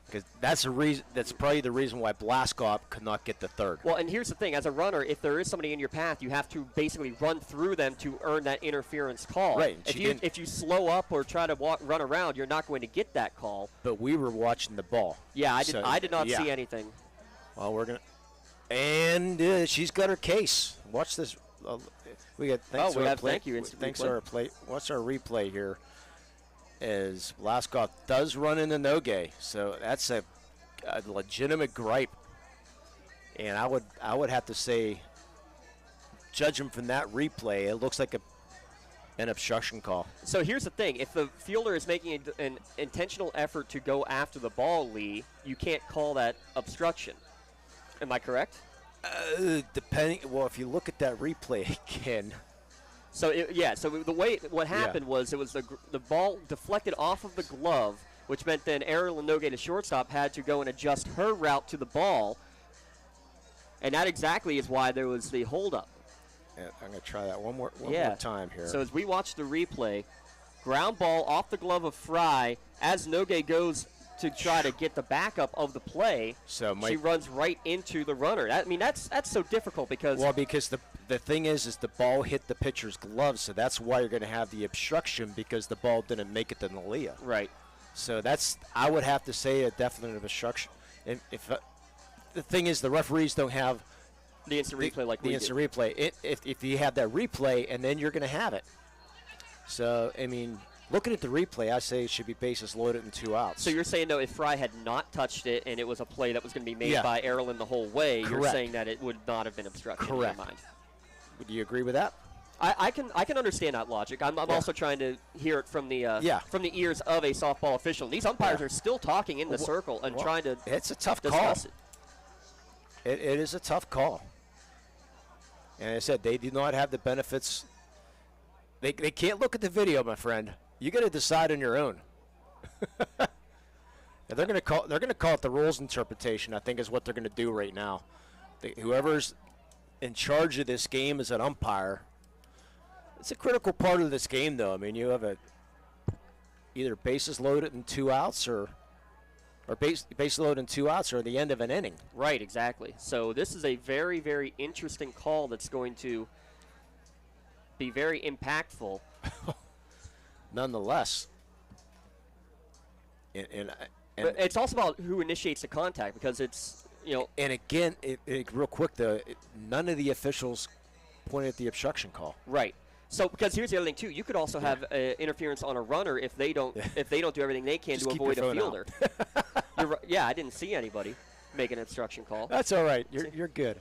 Because that's the reason. That's probably the reason why Blaskoff could not get the third. Well, and here's the thing: as a runner, if there is somebody in your path, you have to basically run through them to earn that interference call. Right. If you slow up or try to run around, you're not going to get that call. But we were watching the ball. Yeah, I did not see anything. Well, we're gonna, and she's got her case. Watch this. We got. Thanks thank you. Thanks to our play. Watch our replay here. As Blaskoff does run in the no-gay, so that's a legitimate gripe. And I would have to say, judging from that replay, it looks like An obstruction call. So here's the thing. If the fielder is making an intentional effort to go after the ball, Lee, you can't call that obstruction. Am I correct? Depending. Well, if you look at that replay again. So, what happened was it was the ball deflected off of the glove, which meant then Erilyn Nogue, the shortstop, had to go and adjust her route to the ball. And that exactly is why there was the holdup. I'm going to try that one more time here. So as we watch the replay, ground ball off the glove of Fry as Nogue goes to try to get the backup of the play. So she runs right into the runner. That's so difficult because the thing is the ball hit the pitcher's glove, so that's why you're going to have the obstruction because the ball didn't make it to Nalia. Right. So I would have to say a definite obstruction. And if the thing is, the referees don't have the instant replay like the instant replay. If you have that replay, and then you're going to have it. So I mean, looking at the replay, I say it should be bases loaded and 2 outs. So you're saying though, if Fry had not touched it and it was a play that was going to be made by Erilyn the whole way, Correct. You're saying that it would not have been obstruction. Correct. In your mind. Would you agree with that? I can understand that logic. I'm also trying to hear it from the ears of a softball official. These umpires are still talking in the circle and trying to. It's a tough discuss call. It is a tough call. And I said they do not have the benefits. They can't look at the video, my friend. You got to decide on your own. They're going to call it the rules interpretation. I think is what they're going to do right now. Whoever's in charge of this game is an umpire. It's a critical part of this game, though. I mean, you have either bases loaded and 2 outs, or base loaded and 2 outs, or the end of an inning. Right, exactly. So this is a very, very interesting call that's going to be very impactful. Nonetheless. But it's also about who initiates the contact because it's, And again, real quick, though, none of the officials pointed at the obstruction call. Right. So because here's the other thing too, you could also have interference on a runner if they don't do everything they can to avoid a fielder. You're right. Yeah, I didn't see anybody make an obstruction call. That's all right. You're good.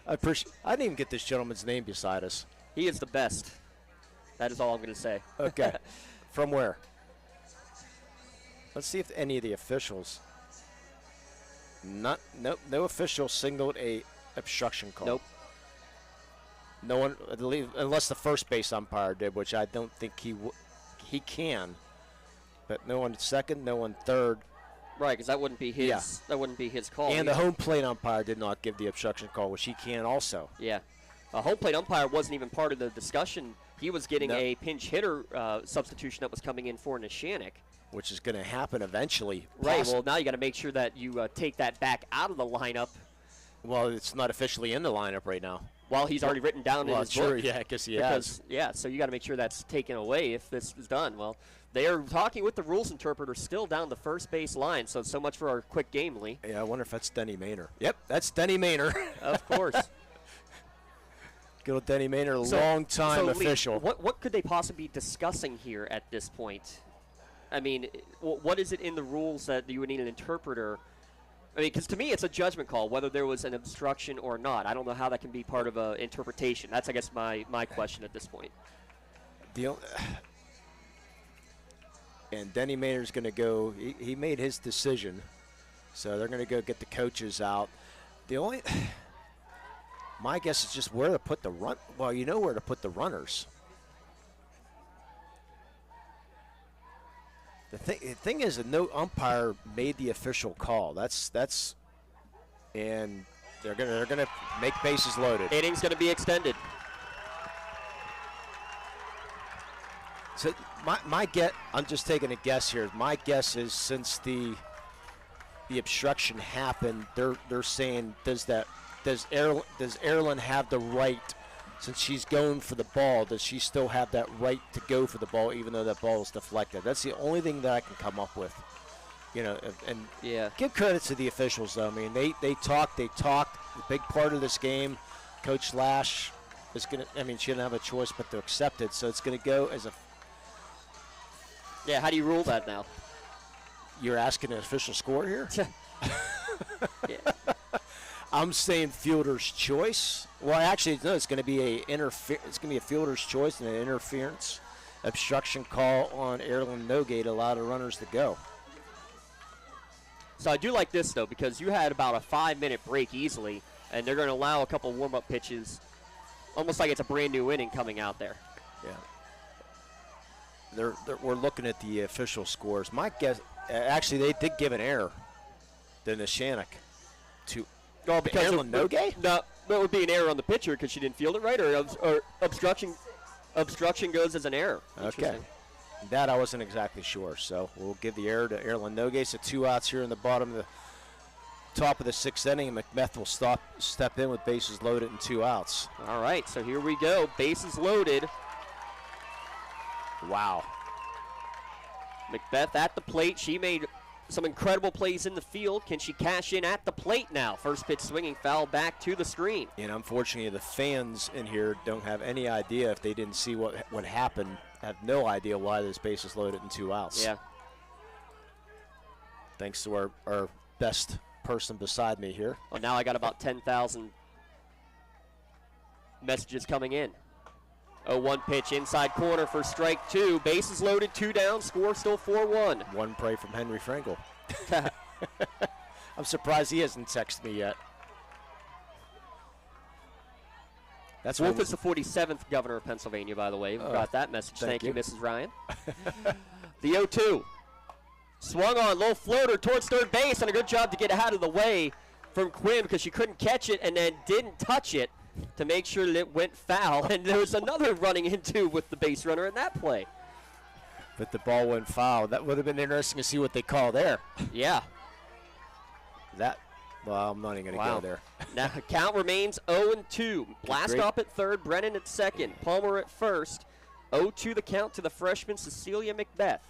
I didn't even get this gentleman's name beside us. He is the best. That is all I'm going to say. Okay. From where? Let's see if any of the officials. No official signaled a obstruction call. Nope. No one, unless the first base umpire did, which I don't think he can. But no one second, no one third. Right, because that wouldn't be his. Yeah. That wouldn't be his call. And the home plate umpire did not give the obstruction call, which he can also. Yeah, a home plate umpire wasn't even part of the discussion. He was getting a pinch hitter substitution that was coming in for Neshannock. Which is going to happen eventually. Right. Well, now you got to make sure that you take that back out of the lineup. Well, it's not officially in the lineup right now. Well, he's already written down in his book. Yeah, I guess he has. Yeah, so you got to make sure that's taken away if this is done. Well, they are talking with the rules interpreter still down the first base line, so much for our quick game, Lee. Yeah, I wonder if that's Denny Maynor. Yep, that's Denny Maynor. Of course. Good old Denny Maynor, long-time official. Lee, what could they possibly be discussing here at this point? I mean, what is it in the rules that you would need an interpreter? I mean, because to me, it's a judgment call, whether there was an obstruction or not. I don't know how that can be part of an interpretation. That's, I guess, my question at this point. And Denny Maynor's going to go. He made his decision, so they're going to go get the coaches out. My guess is just where to put the run. Well, you know where to put the runners. The thing is that no umpire made the official call. That's and they're gonna make bases loaded. Inning's gonna be extended. So my guess, I'm just taking a guess here. My guess is since the obstruction happened, they're saying does Erilyn have the right? Since she's going for the ball, does she still have that right to go for the ball even though that ball is deflected? That's the only thing that I can come up with. And give credit to the officials, though. I mean, they talked. The big part of this game, Coach Lash is going to, she didn't have a choice but to accept it. So it's going to go as a. Yeah, how do you rule that now? You're asking an official score here? Yeah. I'm saying fielder's choice. Well, actually, no. It's going to be a fielder's choice and an interference obstruction call on Erlen Nogay to allow the runners to go. So I do like this, though, because you had about a 5-minute break easily, and they're going to allow a couple warm-up pitches, almost like it's a brand-new inning coming out there. Yeah. We're looking at the official scores. My guess, actually, they did give an error to Neshannock to Erlen Nogay? No, that would be an error on the pitcher because she didn't field it right, or obstruction goes as an error. Okay. That I wasn't exactly sure, so we'll give the error to Erlen Nogay. So 2 outs here in the bottom of the top of the 6th inning, and Macbeth will step in with bases loaded and 2 outs. All right, so here we go. Bases loaded. Wow. Macbeth at the plate. She made some incredible plays in the field. Can she cash in at the plate now? First pitch swinging foul back to the screen. And unfortunately, the fans in here don't have any idea if they didn't see what happened. Have no idea why this base is loaded and 2 outs. Yeah. Thanks to our best person beside me here. Well, now I got about 10,000 messages coming in. 0-1 pitch inside corner for strike 2. Bases loaded, 2 down, score still 4-1. One pray from Henry Frankel. I'm surprised he hasn't texted me yet. That's Wolf is the 47th governor of Pennsylvania, by the way. We got that message. Thank you, Mrs. Ryan. The 0-2. Swung on, low floater towards third base, and a good job to get out of the way from Quinn because she couldn't catch it and then didn't touch it to make sure that it went foul. And there was another running into with the base runner in that play. But the ball went foul. That would have been interesting to see what they call there. Yeah. Well, I'm not even going to go there. Now, count remains 0-2. Blast up at third, Brennan at second, Palmer at first. 0-2 the count to the freshman, Cecilia Macbeth.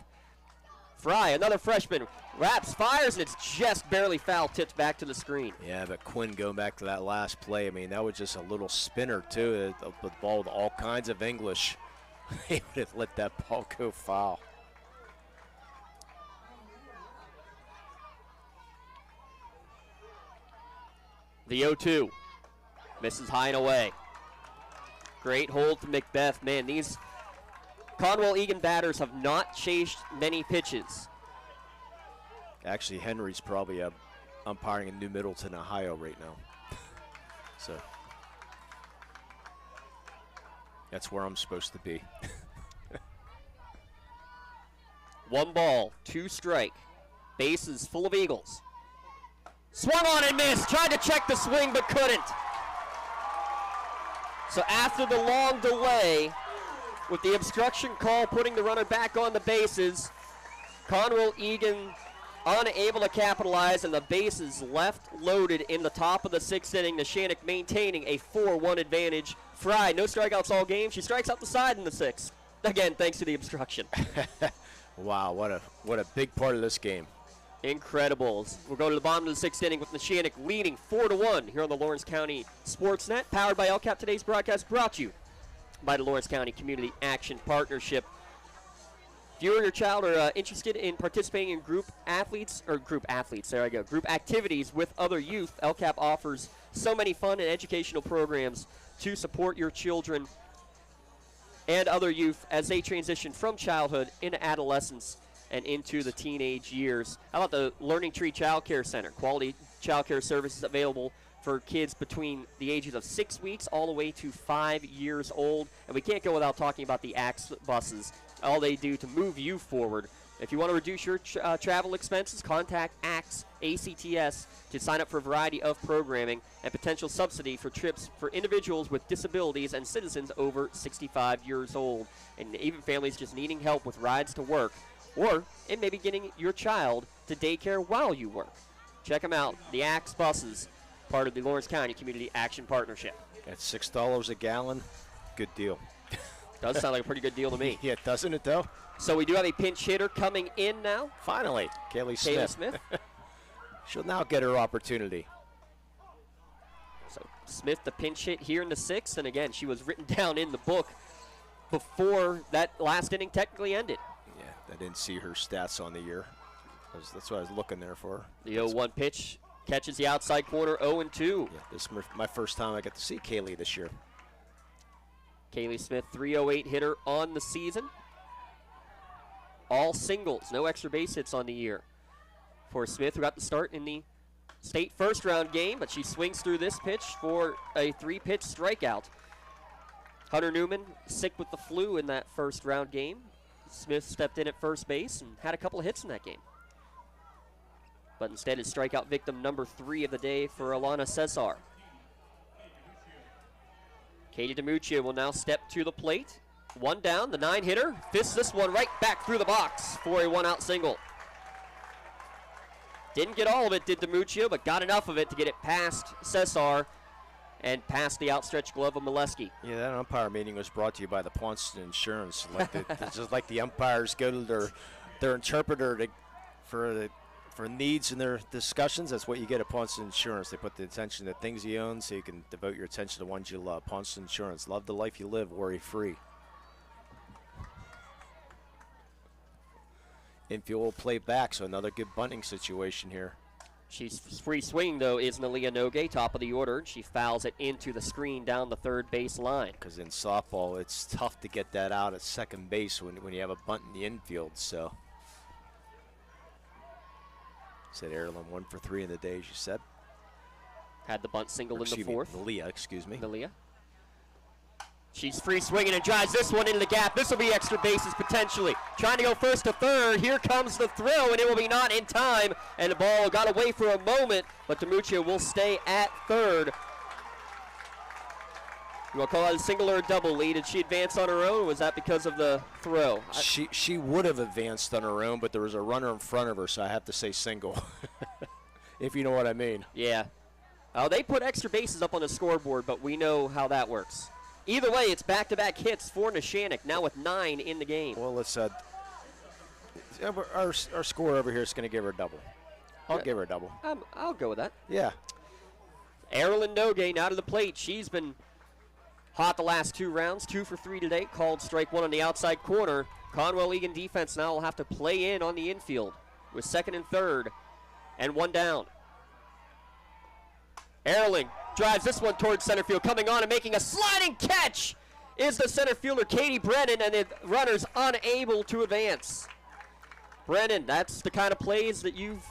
Fry, another freshman, wraps, fires, and it's just barely foul, tipped back to the screen. Yeah, but Quinn going back to that last play, I mean, that was just a little spinner, too. The ball with all kinds of English. He would have let that ball go foul. The 0-2. Misses high and away. Great hold to Macbeth. Man, these Conwell-Egan batters have not chased many pitches. Actually, Henry's probably umpiring in New Middleton, Ohio right now. So that's where I'm supposed to be. 1 ball, 2 strike. Bases full of Eagles. Swung on and missed. Tried to check the swing but couldn't. So after the long delay, with the obstruction call putting the runner back on the bases, Conwell-Egan unable to capitalize, and the bases left loaded in the top of the 6th inning. Neshannock maintaining a 4-1 advantage. Fry, no strikeouts all game. She strikes out the side in the 6th. Again, thanks to the obstruction. Wow, what a big part of this game. Incredibles. We'll go to the bottom of the 6th inning with Neshannock leading 4-1 here on the Lawrence County SportsNet. Powered by LCAP. Today's broadcast brought to you by the Lawrence County Community Action Partnership. If you or your child are interested in participating in group activities with other youth, LCAP offers so many fun and educational programs to support your children and other youth as they transition from childhood into adolescence and into the teenage years. How about the Learning Tree Child Care Center? Quality child care services available for kids between the ages of 6 weeks all the way to 5 years old. And we can't go without talking about the ACTS buses. All they do to move you forward. If you want to reduce your travel expenses, contact ACTS, ACTS, to sign up for a variety of programming and potential subsidy for trips for individuals with disabilities and citizens over 65 years old. And even families just needing help with rides to work. Or it may be getting your child to daycare while you work. Check them out, the ACTS buses, part of the Lawrence County Community Action Partnership. At $6 a gallon, good deal. Does sound like a pretty good deal to me. Yeah, doesn't it, though? So we do have a pinch hitter coming in now. Finally, Kaylee Smith. She'll now get her opportunity. So Smith, the pinch hit here in the 6th, and again, she was written down in the book before that last inning technically ended. I didn't see her stats on the year. That's what I was looking there for. The 0-1 pitch catches the outside corner, 0-2. Yeah, this is my first time I got to see Kaylee this year. Kaylee Smith, 308 hitter on the season. All singles, no extra base hits on the year for Smith, who got the start in the state first-round game, but she swings through this pitch for a 3-pitch strikeout. Hunter Newman sick with the flu in that first-round game. Smith stepped in at first base and had a couple of hits in that game. But instead is strikeout victim number 3 of the day for Alana Cesar. Katie DiMuccio will now step to the plate. 1 down, the 9-hitter fists this one right back through the box for a 1-out single. Didn't get all of it, did DiMuccio, but got enough of it to get it past Cesar and past the outstretched glove of Molesky. Yeah, that umpire meeting was brought to you by the Ponston Insurance. Just like the umpires go to their interpreter for needs in their discussions, that's what you get at Ponston Insurance. They put the attention to things you own so you can devote your attention to ones you love. Ponston Insurance, love the life you live, worry-free. Infield will play back, so another good bunting situation here. She's free swinging, though, is Nalia Nogue, top of the order. She fouls it into the screen down the third base line. Because in softball, it's tough to get that out at second base when you have a bunt in the infield, so. Said Erilyn 1 for 3 in the day, as you said. Had the bunt single in the fourth. Nalia, excuse me. Nalia. She's free swinging and drives this one into the gap. This will be extra bases potentially. Trying to go first to third. Here comes the throw, and it will be not in time. And the ball got away for a moment, but DiMuccio will stay at third. You want to call that a single or a double lead? Did she advance on her own, or was that because of the throw? She would have advanced on her own, but there was a runner in front of her, so I have to say single, if you know what I mean. Yeah. They put extra bases up on the scoreboard, but we know how that works. Either way, it's back-to-back hits for Neshannock, now with 9 in the game. Well, let's our score over here is going to give her a double. I'll give her a double. I'll go with that. Yeah. Erilyn Nogue now to the plate. She's been hot the last 2 rounds, 2 for 3 today. Called strike 1 on the outside corner. Conwell-Egan defense now will have to play in on the infield with second and third and 1 down. Erilyn drives this one towards center field. Coming on and making a sliding catch is the center fielder, Katie Brennan, and the runner's unable to advance. Brennan, that's the kind of plays that you've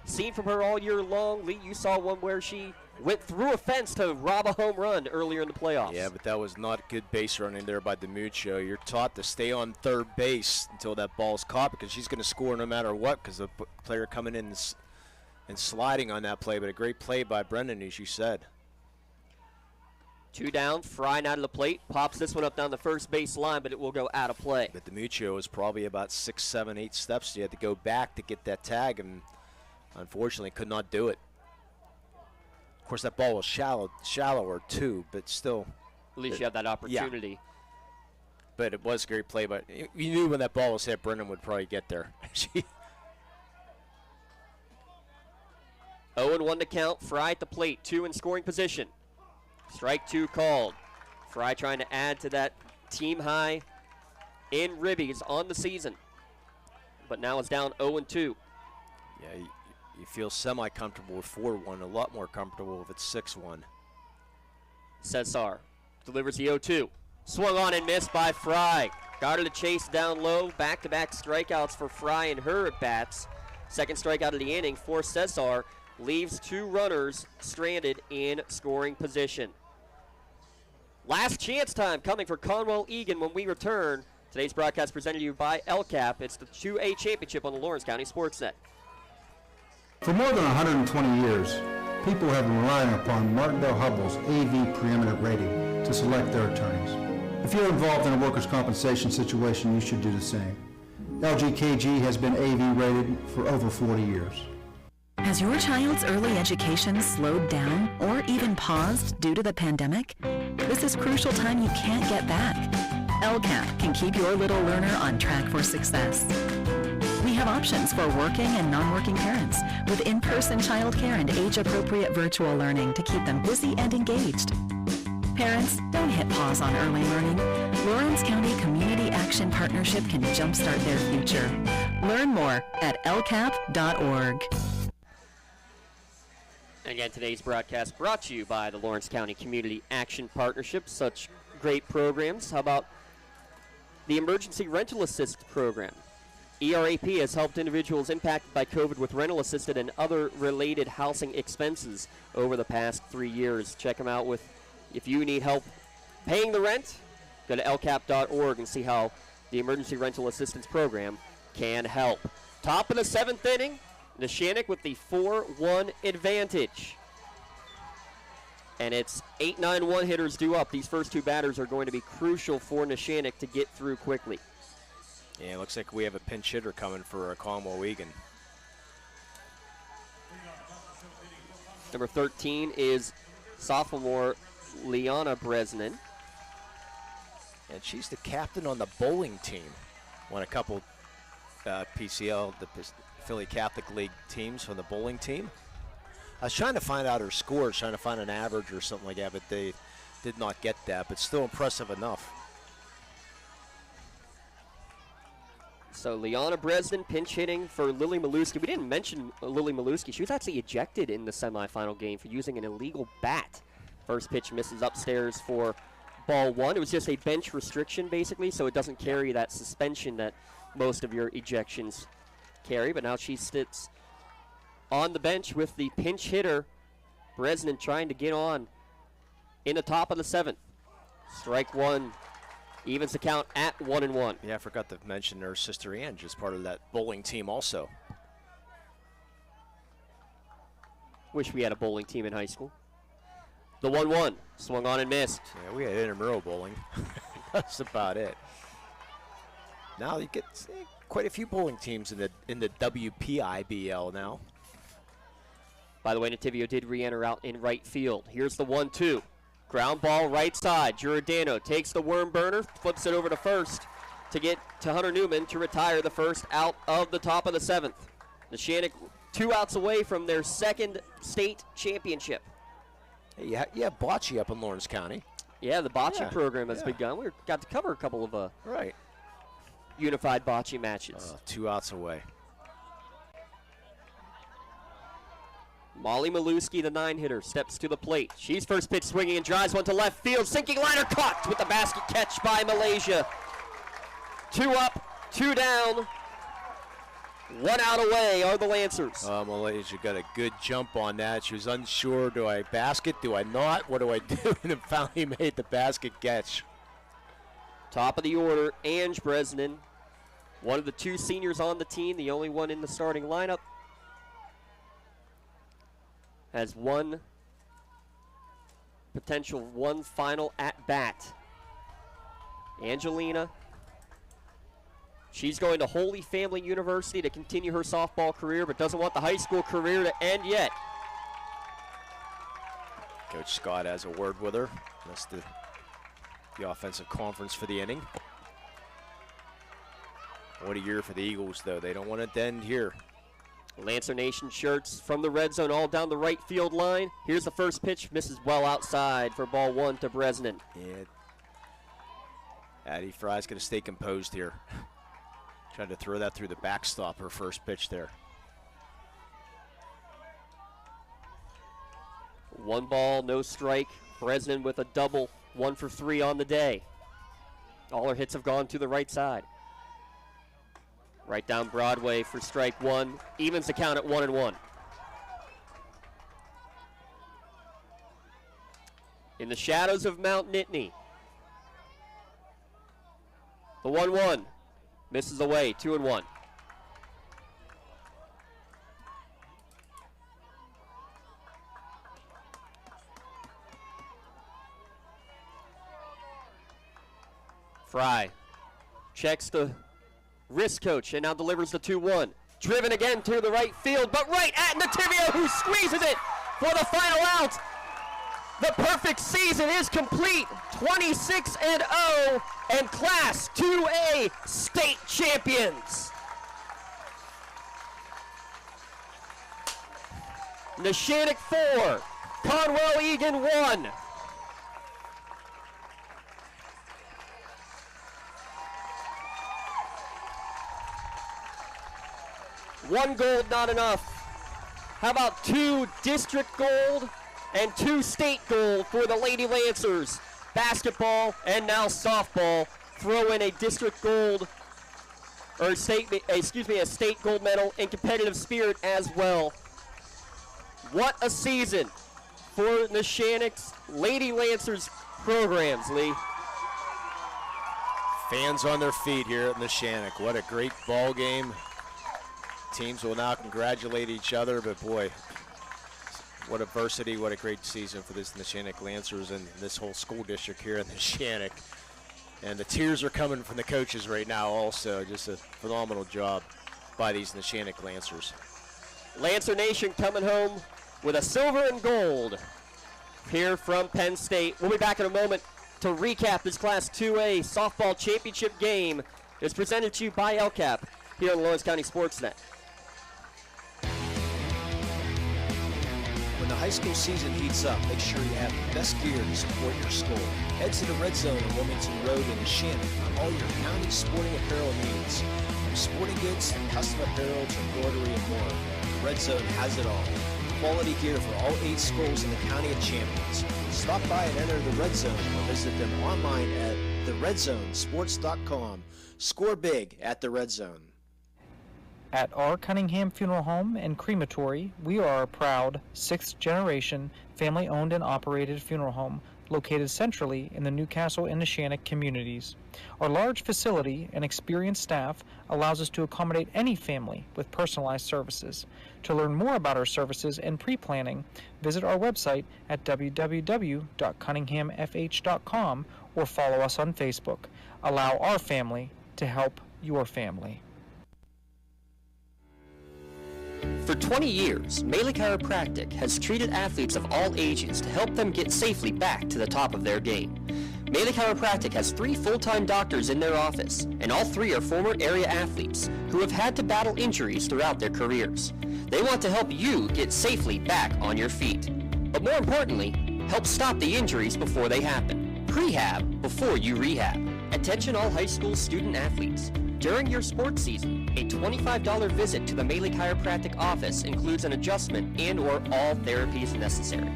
seen from her all year long. Lee, you saw one where she went through a fence to rob a home run earlier in the playoffs. Yeah, but that was not good base running there by DiMuccio. You're taught to stay on third base until that ball's caught, because she's going to score no matter what, because the player coming in and sliding on that play. But a great play by Brennan, as you said. 2 down, Fry out of the plate, pops this one up down the first base line, but it will go out of play. But DiMuccio was probably about 6, 7, 8 steps. You had to go back to get that tag, and unfortunately could not do it. Of course, that ball was shallower too, but still. At least you had that opportunity. Yeah. But it was a great play, but you knew when that ball was hit, Brennan would probably get there. 0-1 to count, Fry at the plate, 2 in scoring position. Strike 2 called. Fry trying to add to that team high in ribbies on the season. But now it's down 0-2. Yeah, you feel semi-comfortable with 4-1, a lot more comfortable if it's 6-1. Cesar delivers the 0-2. Swung on and missed by Fry. Got her to chase down low. Back-to-back strikeouts for Fry and her at-bats. Second strikeout of the inning for Cesar. Leaves 2 runners stranded in scoring position. Last chance time coming for Conwell-Egan when we return. Today's broadcast presented to you by LCAP. It's the 2A championship on the Lawrence County SportsNet. For more than 120 years, people have been relying upon Martindale-Hubbell's AV preeminent rating to select their attorneys. If you're involved in a workers' compensation situation, you should do the same. LGKG has been AV rated for over 40 years. Has your child's early education slowed down or even paused due to the pandemic? This is crucial time you can't get back. LCAP can keep your little learner on track for success. We have options for working and non-working parents with in-person childcare and age-appropriate virtual learning to keep them busy and engaged. Parents, don't hit pause on early learning. Lawrence County Community Action Partnership can jumpstart their future. Learn more at lcap.org. And again, today's broadcast brought to you by the Lawrence County Community Action Partnership. Such great programs. How about the Emergency Rental Assist Program? ERAP has helped individuals impacted by COVID with rental assisted and other related housing expenses over the past 3 years. Check them out if you need help paying the rent. Go to lcap.org and see how the Emergency Rental Assistance Program can help. Top of the 7th inning, Neshannock with the 4-1 advantage. And it's 8-9 one-hitters due up. These first two batters are going to be crucial for Neshannock to get through quickly. Yeah, it looks like we have a pinch hitter coming for Conwell-Egan. Number 13 is sophomore Liana Bresnan. And she's the captain on the bowling team. Won a couple PCL, the Philly Catholic League teams from the bowling team. I was trying to find out her scores, trying to find an average or something like that, but they did not get that, but still impressive enough. So Liana Bresnan pinch hitting for Lily Maluski. We didn't mention Lily Maluski. She was actually ejected in the semifinal game for using an illegal bat. First pitch misses upstairs for ball one. It was just a bench restriction, basically, so it doesn't carry that suspension that most of your ejections carry. But now she sits on the bench with the pinch hitter, Bresnan, trying to get on in the top of the 7th. Strike one. Evens the count at 1-1. Yeah, I forgot to mention her sister Ange is part of that bowling team also. Wish we had a bowling team in high school. The 1-1, swung on and missed. Yeah, we had intramural bowling. That's about it. Now you get quite a few bowling teams in the WPIBL now. By the way, Nativio did re-enter out in right field. Here's the 1-2. Ground ball right side. Giordano takes the worm burner, flips it over to first to get to Hunter Newman to retire the first out of the top of the 7th. Neshannock 2 outs away from their second state championship. Hey, you have bocce up in Lawrence County. Yeah, the bocce program has begun. We got to cover a couple of unified bocce matches. 2 outs away. Molly Maluski, the 9-hitter, steps to the plate. She's first pitch swinging and drives one to left field. Sinking liner caught with the basket catch by Malaysia. 2 up, 2 down. 1 out away are the Lancers. Malaysia got a good jump on that. She was unsure, do I basket, do I not? What do I do? And then finally made the basket catch. Top of the order, Ange Bresnan. One of the 2 seniors on the team, the only one in the starting lineup. Has one final at-bat. Angelina. She's going to Holy Family University to continue her softball career, but doesn't want the high school career to end yet. Coach Scott has a word with her. That's the offensive conference for the inning. What a year for the Eagles, though. They don't want it to end here. Lancer Nation shirts from the red zone all down the right field line. Here's the first pitch. Misses well outside for ball 1 to Bresnan. Yeah. Addie Fry's going to stay composed here. Trying to throw that through the backstop, her first pitch there. 1 ball, no strike. Bresnan with a double, 1 for 3 on the day. All her hits have gone to the right side. Right down Broadway for strike 1. Evens the count at 1-1. In the shadows of Mount Nittany. The 1-1. Misses away, 2-1. Fry checks the wrist coach and now delivers the 2-1. Driven again to the right field, but right at Nativio, who squeezes it for the final out. The perfect season is complete. 26-0 and Class 2A state champions. Neshannock 4, Conwell-Egan 1. One gold not enough How about 2 district gold and 2 state gold for the Lady Lancers? Basketball and now softball throw in a district gold, or a state gold medal in competitive spirit as well. What a season for Neshannock's Lady Lancers programs, Lee. Fans on their feet here at Neshannock. What a great ball game. Teams will now congratulate each other, but boy, what adversity, what a great season for this Neshannock Lancers and this whole school district here in Neshannock. And the tears are coming from the coaches right now also. Just a phenomenal job by these Neshannock Lancers. Lancer Nation coming home with a silver and gold here from Penn State. We'll be back in a moment to recap this Class 2A softball championship game. It's presented to you by LCCAP here on the Lawrence County SportsNet. When the high school season heats up, make sure you have the best gear to support your school. Head to the Red Zone on Wilmington Road in Shannock for all your county sporting apparel needs. From sporting goods to custom apparel to embroidery and more, Red Zone has it all. Quality gear for all 8 schools in the County of Champions. Stop by and enter the Red Zone or visit them online at theredzonesports.com. Score big at the Red Zone. At our Cunningham Funeral Home and Crematory, we are a proud 6th-generation, family-owned and operated funeral home located centrally in the Newcastle and Neshannock communities. Our large facility and experienced staff allows us to accommodate any family with personalized services. To learn more about our services and pre-planning, visit our website at www.cunninghamfh.com or follow us on Facebook. Allow our family to help your family. For 20 years, Maley Chiropractic has treated athletes of all ages to help them get safely back to the top of their game. Maley Chiropractic has 3 full-time doctors in their office, and all 3 are former area athletes who have had to battle injuries throughout their careers. They want to help you get safely back on your feet. But more importantly, help stop the injuries before they happen. Prehab before you rehab. Attention all high school student athletes. During your sports season, a $25 visit to the Maley Chiropractic office includes an adjustment and or all therapies necessary.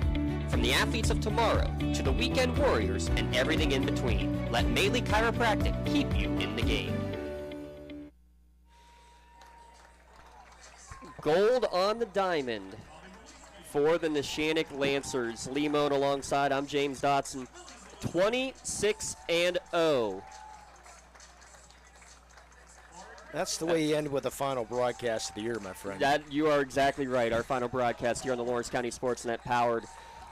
From the athletes of tomorrow to the weekend warriors and everything in between, let Maley Chiropractic keep you in the game. Gold on the diamond for the Neshannock Lancers. Lee Moan alongside, I'm James Dotson. 26-0. That's the way you end with the final broadcast of the year, my friend. That you are exactly right. Our final broadcast here on the Lawrence County SportsNet, powered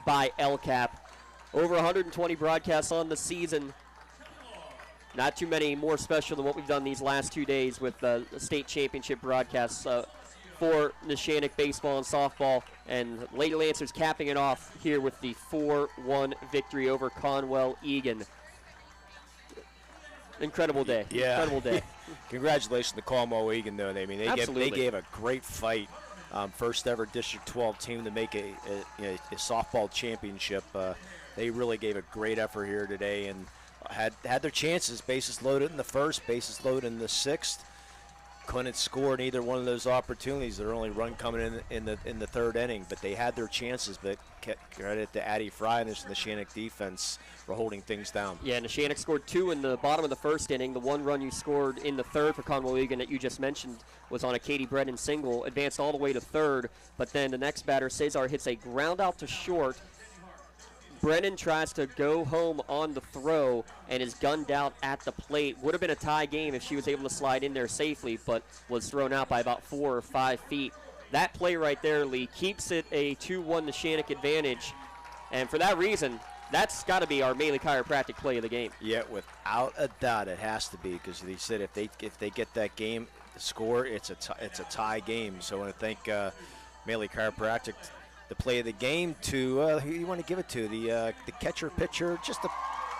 by LCCAP. Over 120 broadcasts on the season. Not too many more special than what we've done these last 2 days with the state championship broadcasts for Neshannock baseball and softball. And Lady Lancers capping it off here with the 4-1 victory over Conwell-Egan. Incredible day. Yeah. Incredible day. Congratulations to Conwell-Egan, though. I mean, they gave a great fight. First ever District 12 team to make a softball championship. They really gave a great effort here today and had their chances. Bases loaded in the first, bases loaded in the 6th. Couldn't score in either one of those opportunities. Their only run coming in the 3rd inning, but they had their chances. But credit to Addie Fry and the Neshannock defense for holding things down. Yeah, Neshannock scored 2 in the bottom of the 1st inning. The 1 run you scored in the 3rd for Conwell-Egan that you just mentioned was on a Katie Brennan single, advanced all the way to 3rd. But then the next batter, Cesar, hits a ground out to short. Brennan tries to go home on the throw and is gunned out at the plate. Would have been a tie game if she was able to slide in there safely, but was thrown out by about 4 or 5 feet. That play right there, Lee, keeps it a 2-1 Neshannock advantage. And for that reason, that's got to be our Maley Chiropractic play of the game. Yeah, without a doubt, it has to be, because they said if they get that game score, it's a tie game. So I want to thank Maley Chiropractic. The play of the game to who you want to give it to? The catcher, pitcher,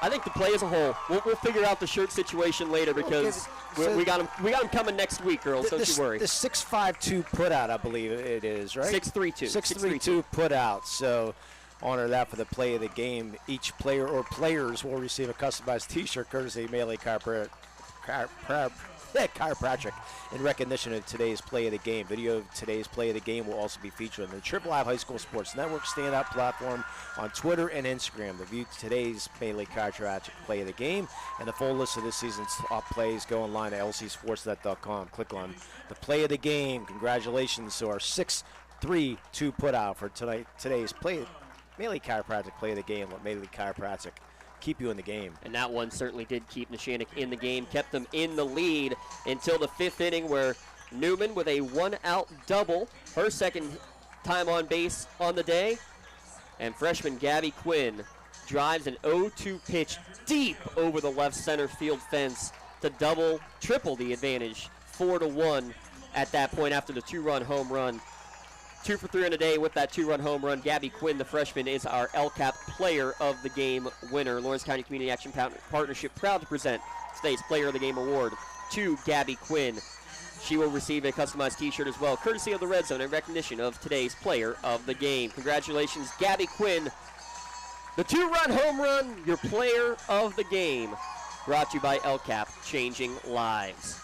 I think the play as a whole. We'll figure out the shirt situation later because we got him coming next week, girls. Don't you worry. The 6.52 putout, I believe it is, right? 6.32. 6.32 putout. So honor that for the play of the game. Each player or players will receive a customized T-shirt courtesy of Maley Chiropractic. Chiropractic in recognition of today's play of the game. Video of today's play of the game will also be featured on the Triple I High School Sports Network standout platform on Twitter and Instagram. To view today's Bailey Chiropractic play of the game and the full list of this season's top plays, go online at lcsportsnet.com. Click on the play of the game. Congratulations to our 6-3-2 putout for today's play. Bailey Chiropractic play of the game. Let Bailey Chiropractic keep you in the game. And that one certainly did keep Neshannock in the game, kept them in the lead until the 5th inning, where Newman with a 1-out double, her second time on base on the day, and freshman Gabby Quinn drives an 0-2 pitch deep over the left center field fence to triple the advantage, 4-1 at that point after the 2-run home run. 2 for 3 on the day with that 2-run home run. Gabby Quinn, the freshman, is our LCAP Player of the Game winner. Lawrence County Community Action Partnership proud to present today's Player of the Game award to Gabby Quinn. She will receive a customized t-shirt as well, courtesy of the Red Zone, in recognition of today's Player of the Game. Congratulations, Gabby Quinn. The 2-run home run, your Player of the Game, brought to you by LCAP, changing lives.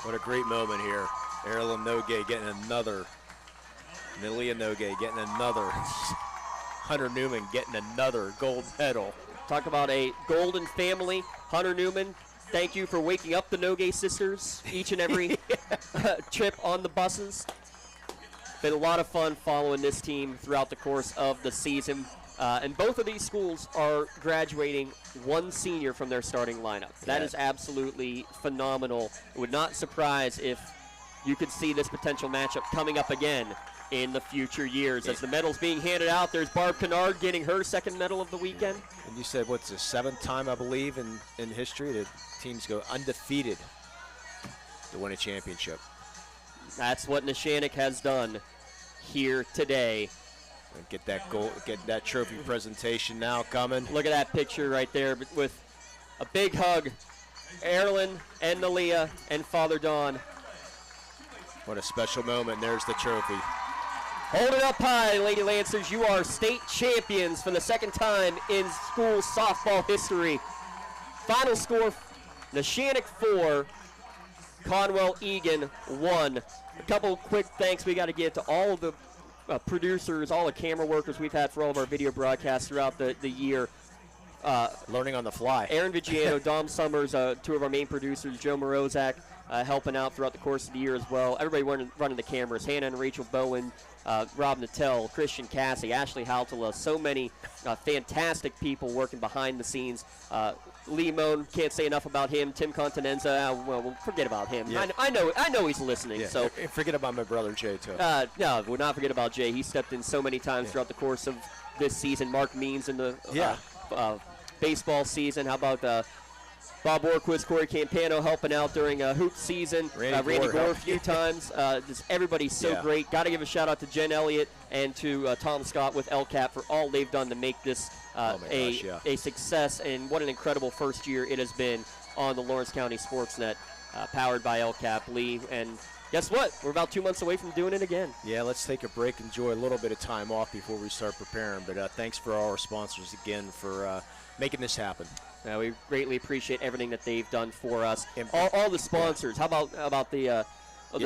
What a great moment here. Erilyn Nogue getting another. Nelia Nogue getting another. Hunter Newman getting another gold medal. Talk about a golden family. Hunter Newman, thank you for waking up the Nogue sisters each and every trip on the buses. Been a lot of fun following this team throughout the course of the season. And both of these schools are graduating one senior from their starting lineup. That is absolutely phenomenal. It would not surprise if you could see this potential matchup coming up again in the future years. As the medals being handed out, there's Barb Kennard getting her second medal of the weekend. And you said, what's the 7th time, I believe, in history that teams go undefeated to win a championship. That's what Neshannock has done here today. And get that goal, get that trophy presentation now coming. Look at that picture right there with a big hug. Erilyn and Nelia and Father Don. What a special moment. There's the trophy. Hold it up high, Lady Lancers. You are state champions for the second time in school softball history. Final score, Neshannock 4, Conwell-Egan 1. A couple quick thanks we got to give to all of the producers, all the camera workers we've had for all of our video broadcasts throughout the year. Learning on the fly. Aaron Vigiano, Dom Summers, 2 of our main producers, Joe Morozak, helping out throughout the course of the year as well. Everybody running the cameras, Hannah and Rachel Bowen, Rob Nattell, Christian Cassie, Ashley Haltala, so many fantastic people working behind the scenes. Lee Moan, can't say enough about him. Tim Continenza, well, forget about him. Yeah. I know he's listening. Yeah. So forget about my brother Jay too. No, we'll not forget about Jay. He stepped in so many times throughout the course of this season. Mark Means in the baseball season. How about Bob Orquist, Corey Campano helping out during hoop season. Randy Gore a few times. Just everybody's so great. Got to give a shout out to Jen Elliott and to Tom Scott with LCAP for all they've done to make this a success. And what an incredible first year it has been on the Lawrence County SportsNet, powered by LCAP. Lee, and guess what? We're about 2 months away from doing it again. Yeah, let's take a break, enjoy a little bit of time off before we start preparing. But thanks for all our sponsors again for making this happen. We greatly appreciate everything that they've done for us. And all the sponsors. How about the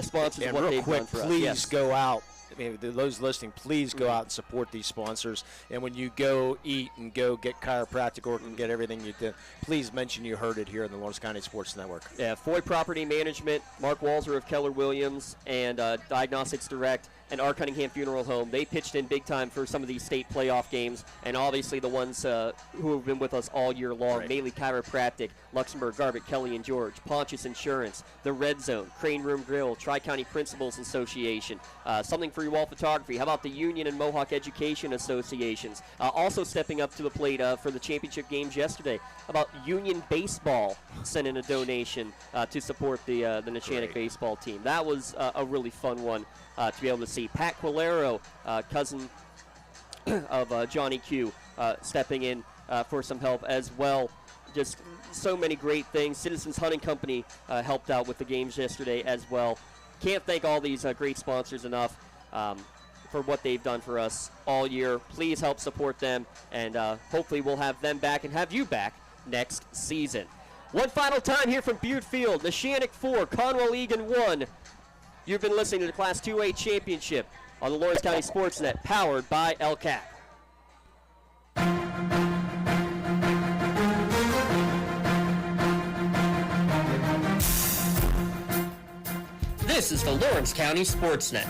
sponsors? And what real they've quick, done for please us? go out. I mean, those listening, please go out and support these sponsors. And when you go eat and go get chiropractic work and get everything you do, please mention you heard it here on the Lawrence County Sports Network. Yeah, Foy Property Management, Mark Walzer of Keller Williams, and Diagnostics Direct, and our Cunningham Funeral Home. They pitched in big time for some of these state playoff games, and obviously the ones who have been with us all year long. Right. Maley Chiropractic, Luxembourg, Garbett, Kelly and George, Pontius Insurance, The Red Zone, Crane Room Grill, Tri-County Principals Association, Something for You All Photography. How about the Union and Mohawk Education Associations? Also stepping up to the plate for the championship games yesterday. How about Union Baseball sending a donation to support the Neshannock baseball team. That was a really fun one to be able to see. Pat Quilero, cousin of Johnny Q, stepping in for some help as well. Just so many great things. Citizens Hunting Company helped out with the games yesterday as well. Can't thank all these great sponsors enough for what they've done for us all year. Please help support them, and hopefully we'll have them back and have you back next season. One final time here from Beard Field. Neshannock 4, Conwell-Egan 1. You've been listening to the Class 2A Championship on the Lawrence County SportsNet, powered by LCCAP. This is the Lawrence County SportsNet.